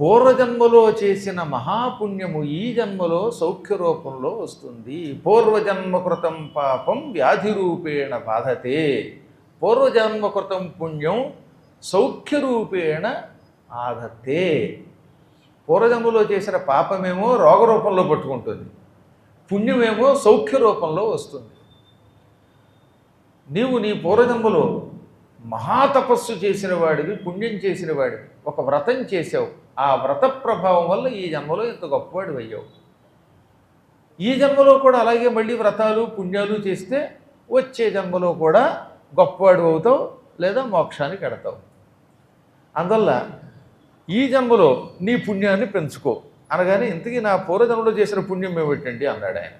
పూర్వజన్మలో చేసిన మహాపుణ్యము ఈ జన్మలో సౌఖ్య రూపంలో వస్తుంది. పూర్వజన్మ కృతం పాపం వ్యాధి రూపేణ బాధతే. పూర్వజన్మ కృతం పుణ్యం సౌఖ్య రూపేణ ఆధతే. పూర్వజన్మలో చేసిన పాపమేమో రోగ రూపంలో పట్టుకుంటుంది, పుణ్యమేమో సౌఖ్య రూపంలో వస్తుంది. నీవు నీ పూర్వజన్మలో మహాతపస్సు చేసిన వాడివి, పుణ్యం చేసిన వాడివి, ఒక వ్రతం చేసావు. ఆ వ్రత ప్రభావం వల్ల ఈ జన్మలో ఇంత గొప్పవాడివి అయ్యావు. ఈ జన్మలో కూడా అలాగే మళ్ళీ వ్రతాలు పుణ్యాలు చేస్తే వచ్చే జన్మలో కూడా గొప్పవాడు అవుతావు, లేదా మోక్షానికి ఎడతావు. అందువల్ల ఈ జన్మలో నీ పుణ్యాన్ని పెంచుకో అనగానే, ఇంతకీ నా పూర్వజన్మలో చేసిన పుణ్యం ఏమిటండి అన్నాడు ఆయన.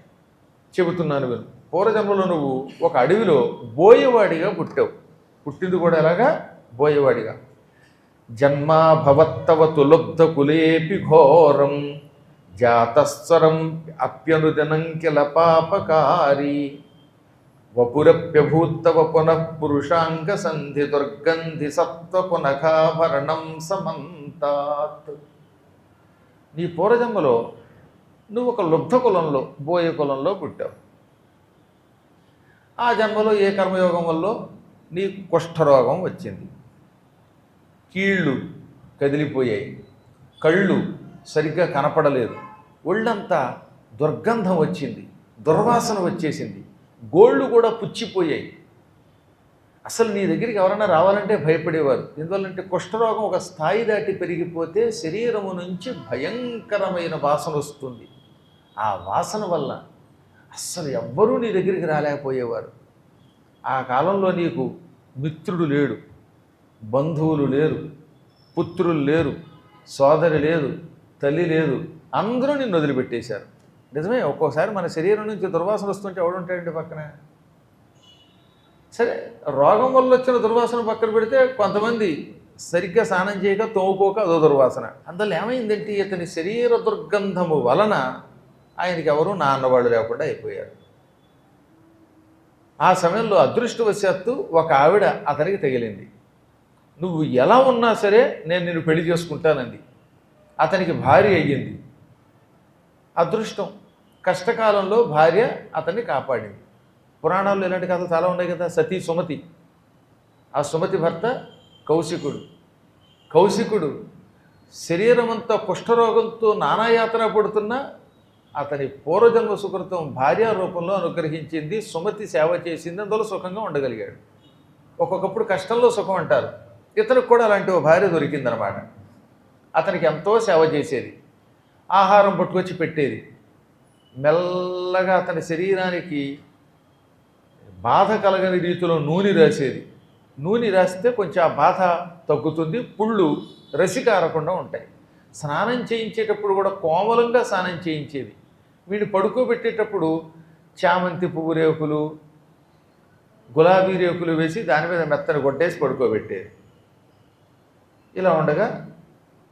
చెబుతున్నాను విను. పూర్వజన్మలో నువ్వు ఒక అడవిలో బోయవాడిగా పుట్టావు. పుట్టింది కూడా ఎలాగా? బోయవాడిగా. జన్మా భవత్తవ తులబ్ధ కులేపి ఘోరం జాతస్వరం అప్యనుదినం కిల పాపకారి వపురప్యభూత్తవ పునః పురుషాంగ సంధి దుర్గంధి సత్వ పునఖాభరణం సమంతాత్. నీ పూర్వజన్మలో నువ్వు ఒక లుబ్ధ కులంలో, బోయ కులంలో పుట్టావు. ఆ జన్మలో ఏ కర్మయోగం వల్ల నీకు కుష్ఠరోగం వచ్చింది, కీళ్ళు కదిలిపోయాయి, కళ్ళు సరిగ్గా కనపడలేదు, ఒళ్ళంతా దుర్గంధం వచ్చింది, దుర్వాసన వచ్చేసింది, గోళ్ళు కూడా పుచ్చిపోయాయి. అసలు నీ దగ్గరికి ఎవరైనా రావాలంటే భయపడేవారు. ఎందువల్లంటే కుష్ఠరోగం ఒక స్థాయి దాటి పెరిగిపోతే శరీరము నుంచి భయంకరమైన వాసన వస్తుంది. ఆ వాసన వల్ల అస్సలు ఎవ్వరూ నీ దగ్గరికి రాలేకపోయేవారు. ఆ కాలంలో నీకు మిత్రుడు లేడు, బంధువులు లేరు, పుత్రులు లేరు, సోదరి లేదు, తల్లి లేదు, అందరూ నిన్ను వదిలిపెట్టేశారు. నిజమే, ఒక్కోసారి మన శరీరం నుంచి దుర్వాసన వస్తుంటే ఎవడుంటాడండి పక్కన? సరే, రోగం వల్ల వచ్చిన దుర్వాసన పక్కన పెడితే కొంతమంది సరిగ్గా స్నానం చేయక తోముకోక అదో దుర్వాసన. అందువల్ల ఏమైందంటే ఇతని శరీర దుర్గంధము వలన ఆయనకి ఎవరు నాన్నవాళ్ళు లేకుండా అయిపోయారు. ఆ సమయంలో అదృష్టవశాత్తు ఒక ఆవిడ అతనికి తగిలింది. నువ్వు ఎలా ఉన్నా సరే నేను నిన్ను పెళ్లి చేసుకుంటానంది. అతనికి భార్య అయ్యింది. అదృష్టం, కష్టకాలంలో భార్య అతన్ని కాపాడింది. పురాణాల్లో ఇలాంటి కథలు చాలా ఉన్నాయి కదా. సతీ సుమతి, ఆ సుమతి భర్త కౌశికుడు. కౌశికుడు శరీరమంతా కుష్ఠరోగంతో నానాయాతన పడుతున్నా అతని పూర్వజన్మ సుకృతం భార్య రూపంలో అనుగ్రహించింది, సుమతి సేవ చేసింది, అందులో సుఖంగా ఉండగలిగాడు. ఒక్కొక్కప్పుడు కష్టంలో సుఖం అంటారు. ఇతనికి కూడా అలాంటి ఓ భార్య దొరికిందనమాట. అతనికి ఎంతో సేవ చేసేది, ఆహారం పట్టుకొచ్చి పెట్టేది, మెల్లగా అతని శరీరానికి బాధ కలగని రీతిలో నూనె రాసేది. నూనె రాస్తే కొంచెం ఆ బాధ తగ్గుతుంది, పుళ్ళు రసికారకుండా ఉంటాయి. స్నానం చేయించేటప్పుడు కూడా కోమలంగా స్నానం చేయించేది. వీడిని పడుకోబెట్టేటప్పుడు చామంతి పువ్వు రేకులు, గులాబీ రేకులు వేసి దాని మీద మెత్తని కొట్టేసి పడుకోబెట్టేది. ఇలా ఉండగా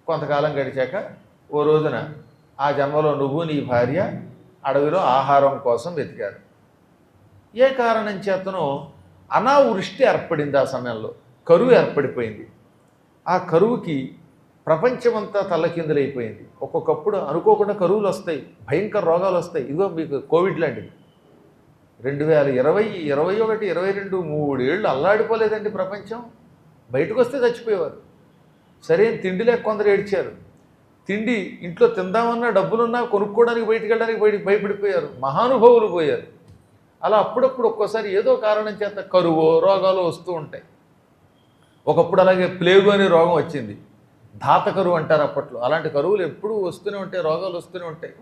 కొంతకాలం గడిచాక ఓ రోజున ఆ జన్మలో నువ్వు నీ భార్య అడవిలో ఆహారం కోసం వెతికారు. ఏ కారణం చేతనో అనావృష్టి ఏర్పడింది. ఆ సమయంలో కరువు ఏర్పడిపోయింది. ఆ కరువుకి ప్రపంచమంతా తల్లకిందులైపోయింది. ఒక్కొక్కప్పుడు అనుకోకుండా కరువులు వస్తాయి, భయంకర రోగాలు వస్తాయి. ఇదిగో మీకు కోవిడ్ లాంటిది 2020, 21, 22 3 ఏళ్ళు అల్లాడిపోలేదండి ప్రపంచం. బయటకు వస్తే చచ్చిపోయేవారు. సరైన తిండి లేక కొందరు ఏడ్చారు. తిండి ఇంట్లో తిందామన్నా డబ్బులున్నా కొనుక్కోవడానికి బయటికి వెళ్ళడానికి భయపడిపోయారు. మహానుభావులు పోయారు. అలా అప్పుడప్పుడు ఒక్కోసారి ఏదో కారణం చేత కరువు రోగాలు వస్తూ ఉంటాయి. ఒకప్పుడు అలాగే ప్లేగు అనే రోగం వచ్చింది. ధాత కరువు అంటారు అప్పట్లో. అలాంటి కరువులు ఎప్పుడూ వస్తూనే ఉంటాయి, రోగాలు వస్తూనే ఉంటాయి.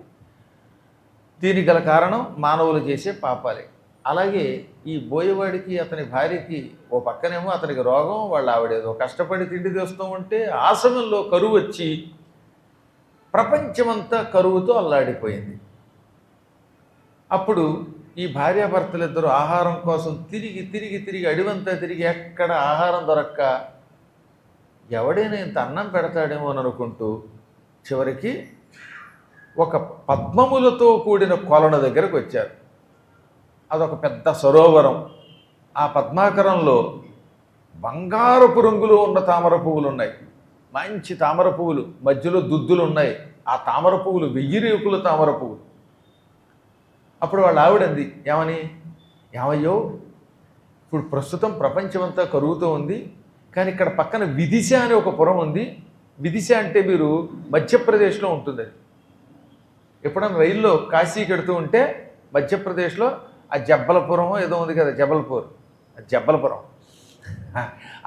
దీనికి గల కారణం మానవులు చేసే పాపాలే. అలాగే ఈ బోయవాడికి అతని భార్యకి ఓ పక్కనేమో అతనికి రోగం, వాళ్ళు ఆవిడేదో కష్టపడి తిండి తెస్తూ ఉంటే ఆ సమయంలో కరువు వచ్చి ప్రపంచమంతా కరువుతో అల్లాడిపోయింది. అప్పుడు ఈ భార్యాభర్తలిద్దరూ ఆహారం కోసం తిరిగి తిరిగి తిరిగి అడివంతా తిరిగి ఎక్కడ ఆహారం దొరక్క ఎవడైనా ఇంత అన్నం పెడతాడేమో అని అనుకుంటూ చివరికి ఒక పద్మములతో కూడిన కొలను దగ్గరకు వచ్చారు. అదొక పెద్ద సరోవరం. ఆ పద్మాకరంలో బంగారపు రంగులో ఉన్న తామర పువ్వులు ఉన్నాయి. మంచి తామర పువ్వులు, మధ్యలో దుద్దులు ఉన్నాయి. ఆ తామర పువ్వులు 1000 రేకుల తామర పువ్వులు. అప్పుడు వాళ్ళ ఆవిడంది ఏమని, ఏమయ్యో ఇప్పుడు ప్రస్తుతం ప్రపంచమంతా కరుగుతూ ఉంది, కానీ ఇక్కడ పక్కన విదిశ అనే ఒక పురం ఉంది. విదిశ అంటే మీరు మధ్యప్రదేశ్లో ఉంటుంది. అది ఎప్పుడన్నా రైల్లో కాశీకి వెడుతూ ఉంటే మధ్యప్రదేశ్లో ఆ జబ్బలపురం ఏదో ఉంది కదా, జబల్పూర్, జబ్బలపురం,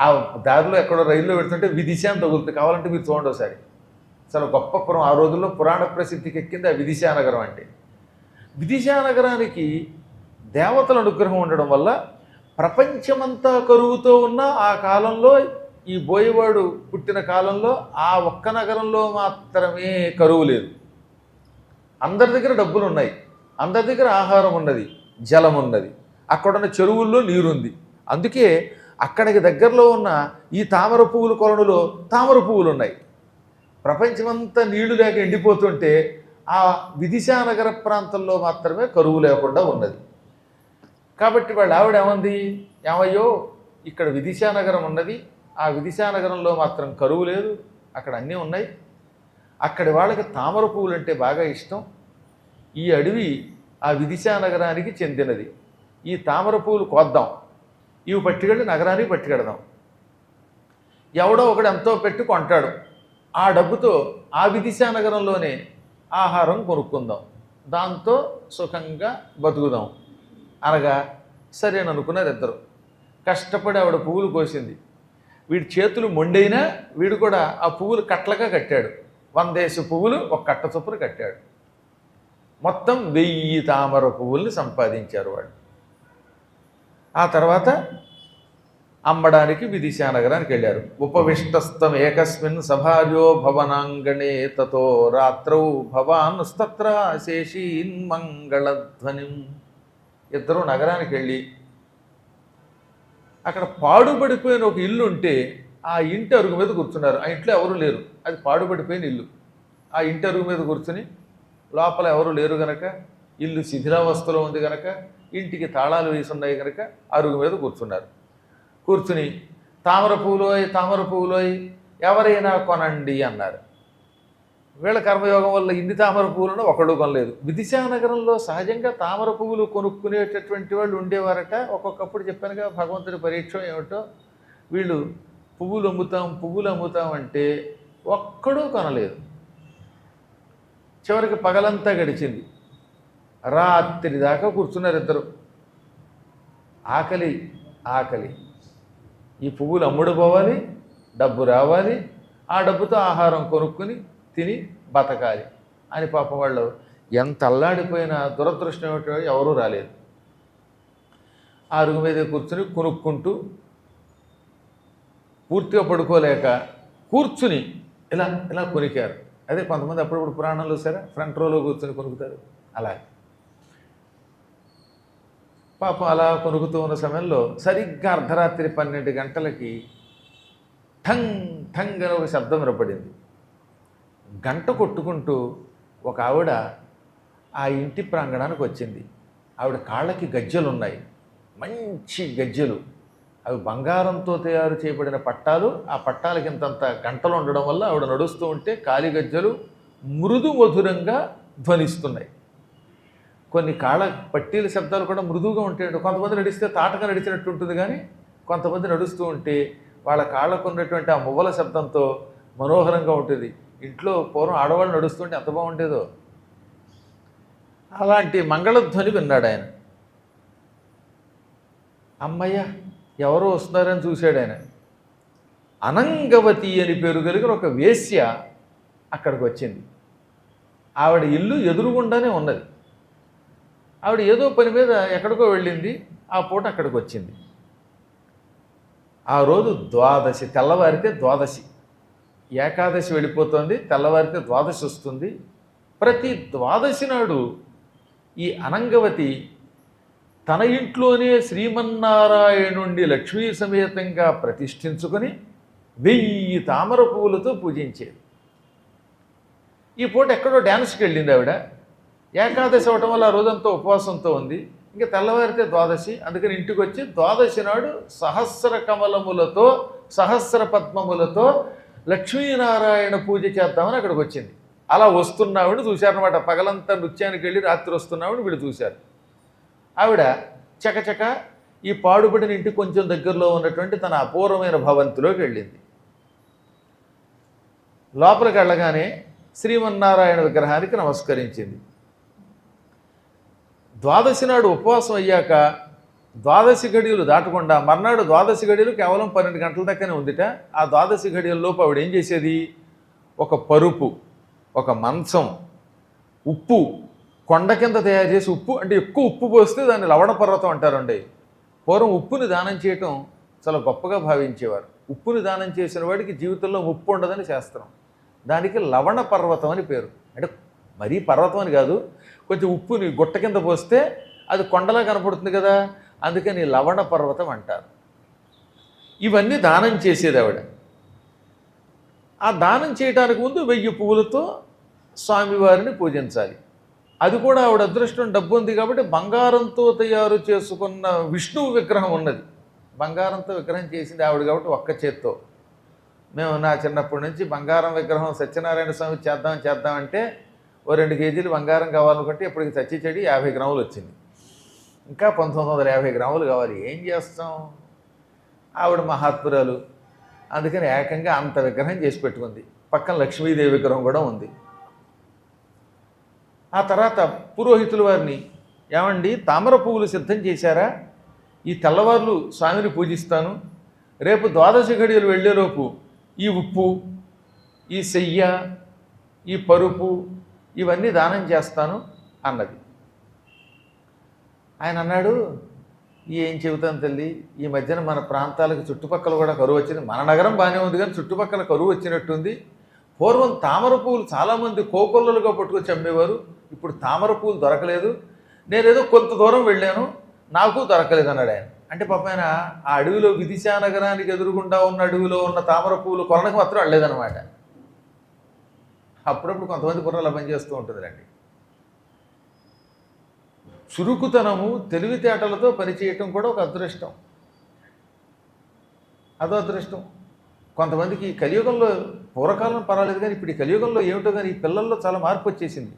ఆ దారిలో ఎక్కడో రైల్లో పెడుతుంటే విదిశ అని తగులుతుంది. కావాలంటే మీరు చూడండి ఒకసారి. చాలా గొప్ప పురం. ఆ రోజుల్లో పురాణ ప్రసిద్ధికి ఎక్కింది ఆ విదిశానగరం అంటే. విదిశానగరానికి దేవతల అనుగ్రహం ఉండడం వల్ల ప్రపంచమంతా కరువుతో ఉన్న ఆ కాలంలో, ఈ బోయవాడు పుట్టిన కాలంలో ఆ ఒక్క నగరంలో మాత్రమే కరువు లేదు. అందరి దగ్గర డబ్బులు ఉన్నాయి, అందరి దగ్గర ఆహారం ఉన్నది, జలం ఉన్నది, అక్కడున్న చెరువుల్లో నీరుంది. అందుకే అక్కడికి దగ్గరలో ఉన్న ఈ తామర పువ్వుల కొలనులో తామర పువ్వులు ఉన్నాయి. ప్రపంచమంతా నీళ్లు లేక ఎండిపోతుంటే ఆ విదిశానగర ప్రాంతంలో మాత్రమే కరువు లేకుండా ఉన్నది. కాబట్టి వాళ్ళ ఆవిడ ఏమంది, ఏమయ్యో ఇక్కడ విదిశానగరం ఉన్నది, ఆ విదిశానగరంలో మాత్రం కరువు లేదు, అక్కడ అన్నీ ఉన్నాయి, అక్కడి వాళ్ళకి తామర పువ్వులు అంటే బాగా ఇష్టం, ఈ అడవి ఆ విదిశానగరానికి చెందినది, ఈ తామర పువ్వులు కోద్దాం, ఇవి పట్టుకెళ్ళి నగరానికి పట్టుకెడదాం. ఎవడో ఒకడు ఎంతో పెట్టి కొంటాడు, ఆ డబ్బుతో ఆ విదిశానగరంలోనే ఆహారం కొనుక్కుందాం, దాంతో సుఖంగా బతుకుదాం అనగా సరేననుకున్నారు ఇద్దరు. కష్టపడి ఆవిడ పువ్వులు కోసింది. వీడి చేతులు మొండైనా వీడు కూడా ఆ పువ్వులు కట్లగా కట్టాడు. 100 పువ్వులు ఒక కట్ట చొప్పున కట్టాడు. మొత్తం 1000 తామర పువ్వుల్ని సంపాదించారు వాళ్ళు. ఆ తర్వాత అమ్మడానికి విదిశానగరానికి వెళ్ళారు. ఉపవిష్టస్థం ఏకస్మిన్ సభార్యో భవనాంగణే తతో రాత్రౌ భవాన్ స్తత్ర శేషీన్ మంగళధ్వనిం. ఇద్దరు నగరానికి వెళ్ళి అక్కడ పాడుపడిపోయిన ఒక ఇల్లు ఉంటే ఆ ఇంటి అరుగు మీద కూర్చున్నారు. ఆ ఇంట్లో ఎవరు లేరు, అది పాడుపడిపోయిన ఇల్లు. ఆ ఇంటి అరుగు మీద కూర్చుని, లోపల ఎవరు లేరు గనక, ఇల్లు శిథిలావస్థలో ఉంది గనక, ఇంటికి తాళాలు వేసి ఉన్నాయి కనుక అరుగు మీద కూర్చున్నారు. కూర్చుని తామర పువ్వులోయ్ ఎవరైనా కొనండి అన్నారు. వీళ్ళ కర్మయోగం వల్ల ఇన్ని తామర పువ్వులను ఒకడు కొనలేదు. విదిశానగరంలో సహజంగా తామర పువ్వులు కొనుక్కునేటటువంటి వాళ్ళు ఉండేవారట. ఒక్కొక్కప్పుడు చెప్పానుగా భగవంతుడి పరీక్ష ఏమిటో, వీళ్ళు పువ్వులు అమ్ముతాం అంటే ఒక్కడూ కొనలేదు. చివరికి పగలంతా గడిచింది, రాత్రి దాకా కూర్చున్నారు ఇద్దరు. ఆకలి, ఈ పువ్వులు అమ్ముడు పోవాలి, డబ్బు రావాలి, ఆ డబ్బుతో ఆహారం కొనుక్కుని తిని బతకాలి అని పాపం వాళ్ళు ఎంత అల్లాడిపోయినా దురదృష్టం ఏమిటో ఎవరూ రాలేదు. ఆ అరుగు మీద కూర్చుని కొనుక్కుంటూ పూర్తిగా పడుకోలేక కూర్చుని ఇలా ఇలా కొనికారు. అదే కొంతమంది అప్పుడప్పుడు పురాణంలో సరే ఫ్రంట్ రోలో కూర్చొని కొనుక్కుతారు. అలాగే పాపం అలా కొనుక్కుతూ ఉన్న సమయంలో సరిగ్గా అర్ధరాత్రి 12 గంటలకి ఠంగ్ ఠంగ్ అని ఒక శబ్దం వినపడింది. గంట కొట్టుకుంటూ ఒక ఆవిడ ఆ ఇంటి ప్రాంగణానికి వచ్చింది. ఆవిడ కాళ్ళకి గజ్జెలు ఉన్నాయి, మంచి గజ్జెలు. అవి బంగారంతో తయారు చేయబడిన పట్టాలు. ఆ పట్టాలకి ఇంతంత గంటలు ఉండడం వల్ల ఆవిడ నడుస్తూ ఉంటే కాలి గజ్జెలు మృదు మధురంగా ధ్వనిస్తున్నాయి. కొన్ని కాళ్ళ పట్టీల శబ్దాలు కూడా మృదువుగా ఉంటాయండి. కొంతమంది నడిస్తే తాటగా నడిచినట్టు ఉంటుంది, కానీ కొంతమంది నడుస్తూ ఉంటే వాళ్ళ కాళ్ళకు ఉన్నటువంటి ఆ మువ్వల శబ్దంతో మనోహరంగా ఉంటుంది. ఇంట్లో పూర్వం ఆడవాళ్ళు నడుస్తుంటే ఎంత బాగుండేదో. అలాంటి మంగళధ్వని విన్నాడు ఆయన. అమ్మయ్య ఎవరో వస్తున్నారని చూశాడు ఆయన. అనంగవతి అని పేరు కలిగిన ఒక వేశ్య అక్కడికి వచ్చింది. ఆవిడ ఇల్లు ఎదురుగుండానే ఉన్నది. ఆవిడ ఏదో పని మీద ఎక్కడికో వెళ్ళింది, ఆ పూట అక్కడికి వచ్చింది. ఆ రోజు ద్వాదశి, తెల్లవారితే ద్వాదశి, ఏకాదశి వెళ్ళిపోతుంది, తెల్లవారితే ద్వాదశి వస్తుంది. ప్రతి ద్వాదశి నాడు ఈ అనంగవతి తన ఇంట్లోనే శ్రీమన్నారాయణుండి లక్ష్మీ సమేతంగా ప్రతిష్ఠించుకొని 1000 తామర పువ్వులతో పూజించేది. ఈ పూట ఎక్కడో డ్యాన్స్కి వెళ్ళింది ఆవిడ. ఏకాదశి అవటం వల్ల ఆ రోజంతా ఉపవాసంతో ఉంది. ఇంకా తెల్లవారితే ద్వాదశి, అందుకని ఇంటికి వచ్చి ద్వాదశి నాడు సహస్ర కమలములతో, సహస్ర పద్మములతో లక్ష్మీనారాయణ పూజ చేద్దామని అక్కడికి వచ్చింది. అలా వస్తున్నావిని చూశారనమాట. పగలంతా నృత్యానికి వెళ్ళి రాత్రి వస్తున్నావిని వీళ్ళు చూశారు. ఆవిడ చకచక ఈ పాడుబడిన ఇంటికి కొంచెం దగ్గరలో ఉన్నటువంటి తన అపూర్వమైన భవంతిలోకి వెళ్ళింది. లోపలికి వెళ్ళగానే శ్రీమన్నారాయణ విగ్రహానికి నమస్కరించింది. ద్వాదశి నాడు ఉపవాసం అయ్యాక ద్వాదశి ఘడియలు దాటకుండా మర్నాడు ద్వాదశి ఘడియలు కేవలం 12 గంటల దాకానే ఉందిట. ఆ ద్వాదశి ఘడియల్లోపు ఆవిడ ఏం చేసేది, ఒక పరుపు, ఒక మంచం, ఉప్పు, కొండ కింద తయారు చేసి, ఉప్పు అంటే ఎక్కువ ఉప్పు పోస్తే దాన్ని లవణ పర్వతం అంటారండి. పూర్వం ఉప్పుని దానం చేయటం చాలా గొప్పగా భావించేవారు. ఉప్పుని దానం చేసిన వాడికి జీవితంలో ఉప్పు ఉండదని శాస్త్రం. దానికి లవణ పర్వతం అని పేరు. అంటే మరీ పర్వతం అని కాదు, కొంచెం ఉప్పుని గుట్ట కింద పోస్తే అది కొండలా కనపడుతుంది కదా, అందుకని లవణ పర్వతం అంటారు. ఇవన్నీ దానం చేసేది ఆవిడ. ఆ దానం చేయడానికి ముందు 1000 పువ్వులతో స్వామివారిని పూజించాలి. అది కూడా ఆవిడ అదృష్టం, డబ్బు ఉంది కాబట్టి బంగారంతో తయారు చేసుకున్న విష్ణువు విగ్రహం ఉన్నది. బంగారంతో విగ్రహం చేసింది ఆవిడ కాబట్టి ఒక్క చేత్తో. మేము నా చిన్నప్పటి నుంచి బంగారం విగ్రహం సత్యనారాయణ స్వామి చేద్దామంటే ఓ 2 కేజీలు బంగారం కావాలనుకుంటే ఇప్పటికి చచ్చి చెడి 50 గ్రాములు వచ్చింది. ఇంకా 1950 గ్రాములు కావాలి. ఏం చేస్తాం, ఆవిడ మహాత్మురాలు, అందుకని ఏకంగా అంత విగ్రహం చేసి పెట్టుకుంది. పక్కన లక్ష్మీదేవి విగ్రహం కూడా ఉంది. ఆ తర్వాత పురోహితుల వారిని, ఏమండి తామర పువ్వులు సిద్ధం చేశారా, ఈ తెల్లవార్లు స్వామిని పూజిస్తాను, రేపు ద్వాదశి ఘడియలు వెళ్ళేలోపు ఈ ఉప్పు, ఈ సెయ్య, ఈ పరుపు ఇవన్నీ దానం చేస్తాను అన్నది. ఆయన అన్నాడు, ఏం చెబుతాను తల్లి, ఈ మధ్యన మన ప్రాంతాలకు చుట్టుపక్కల కూడా కరువు వచ్చింది. మన నగరం బాగానే ఉంది కానీ చుట్టుపక్కల కరువు వచ్చినట్టుంది. పూర్వం తామర పువ్వులు చాలామంది కోకొల్లలుగా పట్టుకొచ్చి అమ్మేవారు. ఇప్పుడు తామర పువ్వులు దొరకలేదు. నేనేదో కొంత దూరం వెళ్ళాను, నాకు దొరకలేదు అన్నాడు ఆయన. అంటే పాప ఆయన ఆ అడవిలో విదిశా నగరానికి ఎదురుగుండా ఉన్న అడవిలో ఉన్న తామర పువ్వులు కొనడానికి మాత్రం వెళ్ళలేదన్నమాట. అప్పుడప్పుడు కొంతమంది బుర్రలా పనిచేస్తూ ఉంటుందిరండి. చురుకుతనము, తెలివితేటలతో పనిచేయటం కూడా ఒక అదృష్టం. అదో అదృష్టం. కొంతమందికి ఈ కలియుగంలో, పూర్వకాలం పర్వాలేదు కానీ ఇప్పుడు ఈ కలియుగంలో ఏమిటో కానీ ఈ పిల్లల్లో చాలా మార్పు వచ్చేసింది.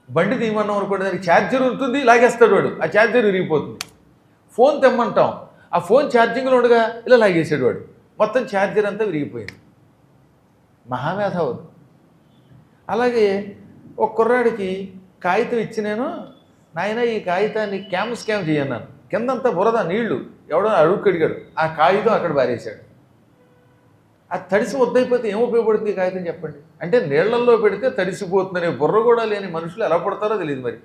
బండి తీయమన్నాం అనుకోండి, దానికి ఛార్జర్ ఉంటుంది, లాగేస్తాడు వాడు, ఆ ఛార్జర్ విరిగిపోతుంది. ఫోన్ తెమ్మంటాం, ఆ ఫోన్ ఛార్జింగ్లో ఉండగా ఇలా లాగేసాడు వాడు, మొత్తం ఛార్జర్ అంతా విరిగిపోయింది. మహామేధావులు. అలాగే ఒక కుర్రాడికి కాగితం ఇచ్చి నేను, నాయన ఈ కాగితాన్ని స్కామ్ చేయన్నాను, కిందంతా బురద నీళ్లు, ఎవడో అడుగు అడిగాడు, ఆ కాగితం అక్కడ పారేశాడు. అది తడిసి వద్దయిపోతే ఏం ఉపయోగపడుతుంది ఈ కాగితం చెప్పండి. అంటే నీళ్లల్లో పెడితే తడిసిపోతుందనే బుర్ర కూడా లేని మనుషులు ఎలా పడతారో తెలియదు. మరి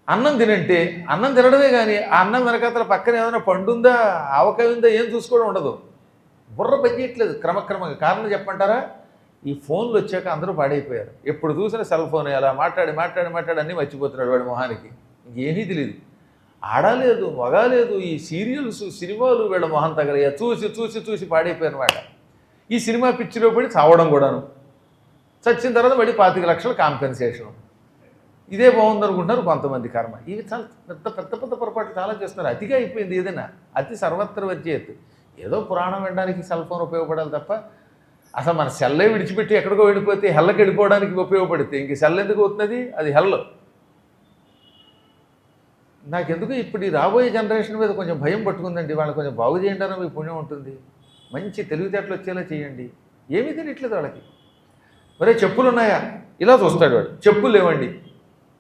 అన్నం తినంటే అన్నం తినడమే కానీ ఆ అన్నం వెనకాతల పక్కన ఏదైనా పండు ఉందా, ఆవకాయ ఉందా ఏం చూసుకోవడం ఉండదు. బుర్ర పనిచేయట్లేదు క్రమక్రమంగా. కారణం చెప్పంటారా, ఈ ఫోన్లు వచ్చాక అందరూ పాడైపోయారు. ఎప్పుడు చూసినా సెల్ ఫోన్, అలా మాట్లాడి అన్నీ మర్చిపోతున్నాడు వాడి మొహానికి. ఇంకేమీ తెలియదు. ఆడలేదు, మగాలేదు, ఈ సీరియల్స్, సినిమాలు వీళ్ళ మొహం తగలయ్యా, చూసి పాడైపోయారు అన్నమాట. ఈ సినిమా పిచ్చిలో పడి చావడం కూడాను, చచ్చిన తర్వాత మళ్ళీ 25 లక్షలు కాంపెన్సేషను. ఇదే బాగుందనుకుంటున్నారు కొంతమంది. కర్మ. ఇవి చాలా పెద్ద పొరపాటు చాలా చేస్తున్నారు. అతిగా అయిపోయింది. ఏదైనా అతి సర్వత్ర వచ్చేది. ఏదో పురాణం వినడానికి సెల్ ఫోన్ ఉపయోగపడాలి తప్ప, అసలు మన సెల్లే విడిచిపెట్టి ఎక్కడికో వెళ్ళిపోతే హెల్లకి వెళ్ళిపోవడానికి ఉపయోగపడితే ఇంక సెల్ ఎందుకు అవుతున్నది, అది హెల్. నాకెందుకు ఇప్పుడు ఈ రాబోయే జనరేషన్ మీద కొంచెం భయం పట్టుకుందండి. వాళ్ళని కొంచెం బాగు చేయండి, మీ పుణ్యం ఉంటుంది. మంచి తెలివితేటలు వచ్చేలా చేయండి. ఏమీ తెలియట్లేదు వాళ్ళకి. మరే చెప్పులు ఉన్నాయా, ఇలా చూస్తాడు వాడు, చెప్పులు లేవండి.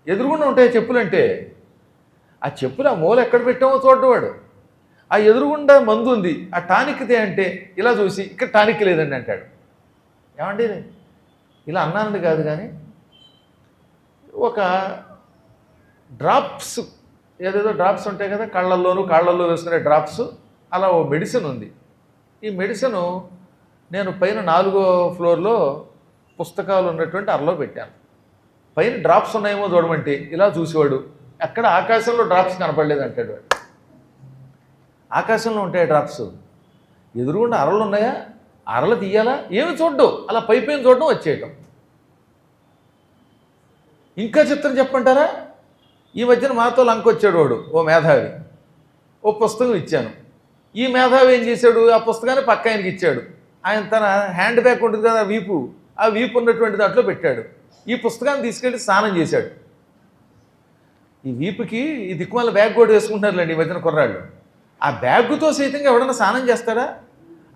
ఎదురుగుండా ఉంటాయి చెప్పులు అంటే, ఆ చెప్పులు ఆ మూల ఎక్కడ పెట్టామో చూడవాడు. ఆ ఎదురుగుండా మందు ఉంది, ఆ టానిక్దే అంటే ఇలా చూసి ఇక్కడ టానిక్ లేదండి అంటాడు. ఏమండి ఇలా అన్నానని కాదు కానీ, ఒక డ్రాప్స్, ఏదేదో డ్రాప్స్ ఉంటాయి కదా కాళ్ళల్లో వేసుకునే డ్రాప్స్, అలా ఓ మెడిసిన్ ఉంది. ఈ మెడిసిను నేను పైన 4వ ఫ్లోర్లో పుస్తకాలు ఉన్నటువంటి అరలో పెట్టాను. పైన డ్రాప్స్ ఉన్నాయేమో చూడమంటే ఇలా చూసేవాడు, అక్కడ ఆకాశంలో డ్రాప్స్ కనపడలేదు అంటాడు వాడు. ఆకాశంలో ఉంటాయి డ్రాప్స్, ఎదురుగుండా అరలు ఉన్నాయా, అరలు తీయాలా, ఏమి చూడ్డం, అలా పైన చూడడం వచ్చేయటం. ఇంకా చిత్రం చెప్పంటారా, ఈ మధ్యన మాతో లంకొచ్చాడు వాడు, ఓ మేధావి. ఓ పుస్తకం ఇచ్చాను. ఈ మేధావి ఏం చేశాడు, ఆ పుస్తకాన్ని పక్క ఆయనకి ఇచ్చాడు. ఆయన తన హ్యాండ్ బ్యాగ్ ఉంటుంది కదా ఆ వీపు ఉన్నటువంటి దాంట్లో పెట్టాడు. ఈ పుస్తకాన్ని తీసుకెళ్ళి స్నానం చేశాడు. ఈ వీపుకి ఈ దిక్కుమాల బ్యాగ్ కూడా వేసుకుంటున్నారులేండి ఈ మధ్యన కుర్రాళ్ళు. ఆ బ్యాగుతో సైతంగా ఎవడన్నా స్నానం చేస్తాడా?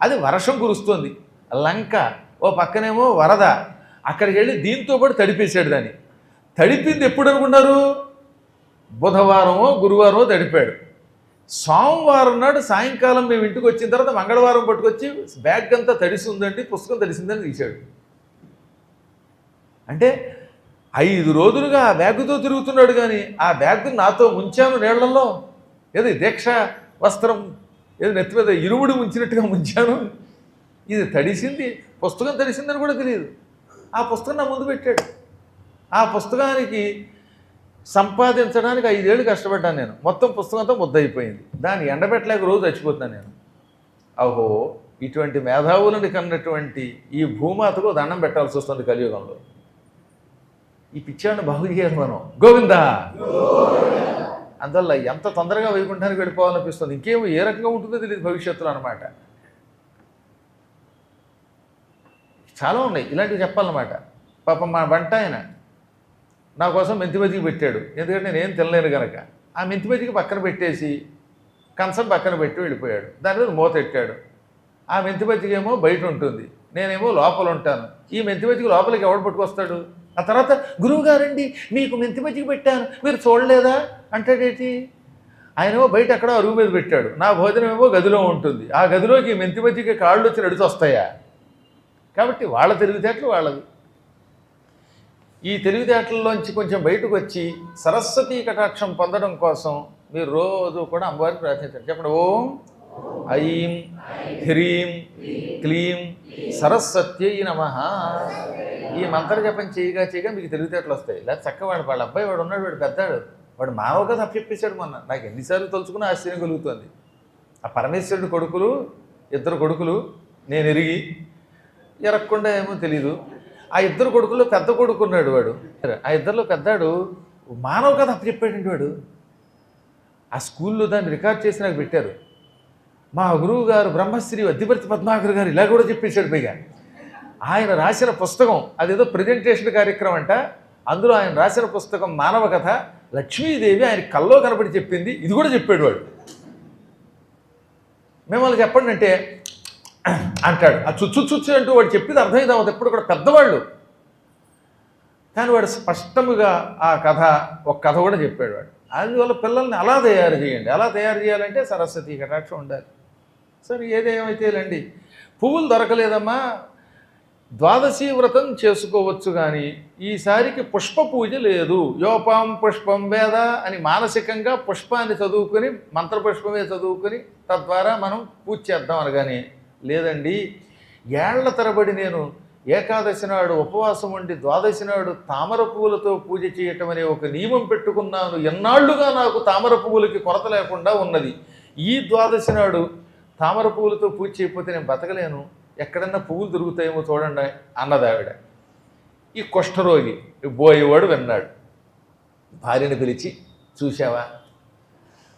అది వర్షం కురుస్తుంది, లంక, ఓ పక్కనేమో వరద, అక్కడికి వెళ్ళి దీంతో పాటు తడిపేశాడు. దాన్ని తడిపింది ఎప్పుడు అనుకున్నారు? బుధవారమో గురువారమో తడిపాడు. సోమవారం నాడు సాయంకాలం మేము ఇంటికి వచ్చిన తర్వాత మంగళవారం పట్టుకొచ్చి బ్యాగ్ అంతా తడిసి ఉందండి, పుస్తకం తడిసిందని తీశాడు. అంటే 5 రోజులుగా ఆ బ్యాగుతో తిరుగుతున్నాడు. కానీ ఆ బ్యాగ్ నాతో ముంచాను నీళ్లలో, ఏది దీక్ష వస్త్రం ఏదో నెత్తి మీద ఇరుముడు ముంచినట్టుగా ముంచాను. ఇది తడిసింది, పుస్తకం తడిసిందని కూడా తెలియదు. ఆ పుస్తకం నా ముందు పెట్టాడు. ఆ పుస్తకానికి సంపాదించడానికి 5 ఏళ్ళు కష్టపడ్డాను నేను. మొత్తం పుస్తకంతో ముద్దయిపోయింది. దాన్ని ఎండబెట్టలేక రోజు చచ్చిపోతున్నాను నేను. అహో, ఇటువంటి మేధావులను కన్నటువంటి ఈ భూమాతకు దండం పెట్టాల్సి వస్తుంది కలియుగంలో. ఈ పిచ్చాన్ని బాగు చేయాలి మనం. గోవిందా. అందువల్ల ఎంత తొందరగా వైకుంఠానికి వెళ్ళిపోవాలనిపిస్తుంది. ఇంకేమో ఏ రకంగా ఉంటుందో తెలియదు భవిష్యత్తులో అనమాట. చాలా ఉన్నాయి ఇలాంటివి చెప్పాలన్నమాట. పాపం మా వంట ఆయన నా కోసం మెంతి బజ్జికి పెట్టాడు. ఎందుకంటే నేనేం తినలేను కనుక. ఆ మెంతి బజ్జికి పక్కన పెట్టేసి కంచం పక్కన పెట్టి వెళ్ళిపోయాడు. దాని మీద మూత పెట్టాడు. ఆ మెంతి బజ్జికి ఏమో బయట ఉంటుంది, నేనేమో లోపల ఉంటాను. ఈ మెంతి బజ్జికి లోపలికి ఎవడు పట్టుకొస్తాడు? ఆ తర్వాత గురువుగారండి మీకు మెంతి బజ్జికి పెట్టాను మీరు చూడలేదా అంటాడేటి. ఆయనేమో బయట అక్కడ అరుగు మీద పెట్టాడు. నా భోజనం ఏమో గదిలో ఉంటుంది. ఆ గదిలోకి మెంతి బజ్జికి కాళ్ళు వచ్చి నడిచి వస్తాయా? కాబట్టి వాళ్ళ తెలివితేటలు వాళ్ళవి. ఈ తెలివితేటల్లోంచి కొంచెం బయటకు వచ్చి సరస్వతీ కటాక్షం పొందడం కోసం మీరు రోజు కూడా అమ్మవారిని ప్రార్థించండి. చెప్పండి, ఓం ఐం హ్రీం క్లీం సరస్వత్యై నమః. ఈ మంత్ర జపం చేయగా మీకు తెలివితేటలు వస్తాయి. లేదా చక్కవాడు వాళ్ళ అబ్బాయి వాడు ఉన్నాడు, వాడు పెద్దాడు, వాడు మానవ కథ అప్పచెప్పేశాడు మొన్న. నాకు ఎన్నిసార్లు తలుచుకున్నా ఆశ్చర్యం కలుగుతుంది. ఆ పరమేశ్వరుడి కొడుకులు 2 కొడుకులు నేను ఎరిగి ఎరగకుండా ఏమో తెలీదు. ఆ 2 కొడుకుల్లో పెద్ద కొడుకు ఉన్నాడు వాడు. ఆ 2లో పెద్దాడు మానవ కథ అప్పచెప్పాడండి వాడు. ఆ స్కూల్లో దాన్ని రికార్డ్ చేసి నాకు పెట్టారు. మా గురువు గారు బ్రహ్మశ్రీ వద్దిపర్తి పద్మాకర్ గారు ఇలా కూడా చెప్పేశాడు. పైగా ఆయన రాసిన పుస్తకం అదేదో ప్రజెంటేషన్ కార్యక్రమం అంట. అందులో ఆయన రాసిన పుస్తకం మానవ కథ. లక్ష్మీదేవి ఆయన కల్లో కనబడి చెప్పింది. ఇది కూడా చెప్పాడు వాడు. మిమ్మల్ని చెప్పండి అంటే అంటాడు. ఆ చుచ్చు అంటూ వాడు చెప్పింది అర్థమైంది అవ్వదు. ఎప్పుడు కూడా పెద్దవాళ్ళు. కానీ వాడు స్పష్టముగా ఆ కథ ఒక కథ కూడా చెప్పాడు వాడు. అందువల్ల పిల్లల్ని అలా తయారు చేయండి. అలా తయారు చేయాలంటే సరస్వతీ కటాక్షం ఉండాలి. సరే ఏదేమైతే లేండి. పువ్వులు దొరకలేదమ్మా, ద్వాదశీ వ్రతం చేసుకోవచ్చు. కానీ ఈసారికి పుష్ప పూజ లేదు. యోపాం పుష్పం వేద అని మానసికంగా పుష్పాన్ని చదువుకొని మంత్రపుష్పమే చదువుకొని తద్వారా మనం పూజ చేద్దాం అనగానే లేదండి, ఏళ్ల తరబడి నేను ఏకాదశి నాడు ఉపవాసం ఉండి ద్వాదశి నాడు తామర పువ్వులతో పూజ చేయటం అనే ఒక నియమం పెట్టుకున్నాను. ఎన్నాళ్లుగా నాకు తామర పువ్వులకి కొరత లేకుండా ఉన్నది. ఈ ద్వాదశి నాడు తామర పువ్వులతో పూజ చేయకపోతే నేను బతకలేను. ఎక్కడన్నా పువ్వులు దొరుకుతాయేమో చూడండి అన్నది ఆవిడ. ఈ కుష్ఠరోగి బోయేవాడు విన్నాడు. భార్యను పిలిచి, చూసావా,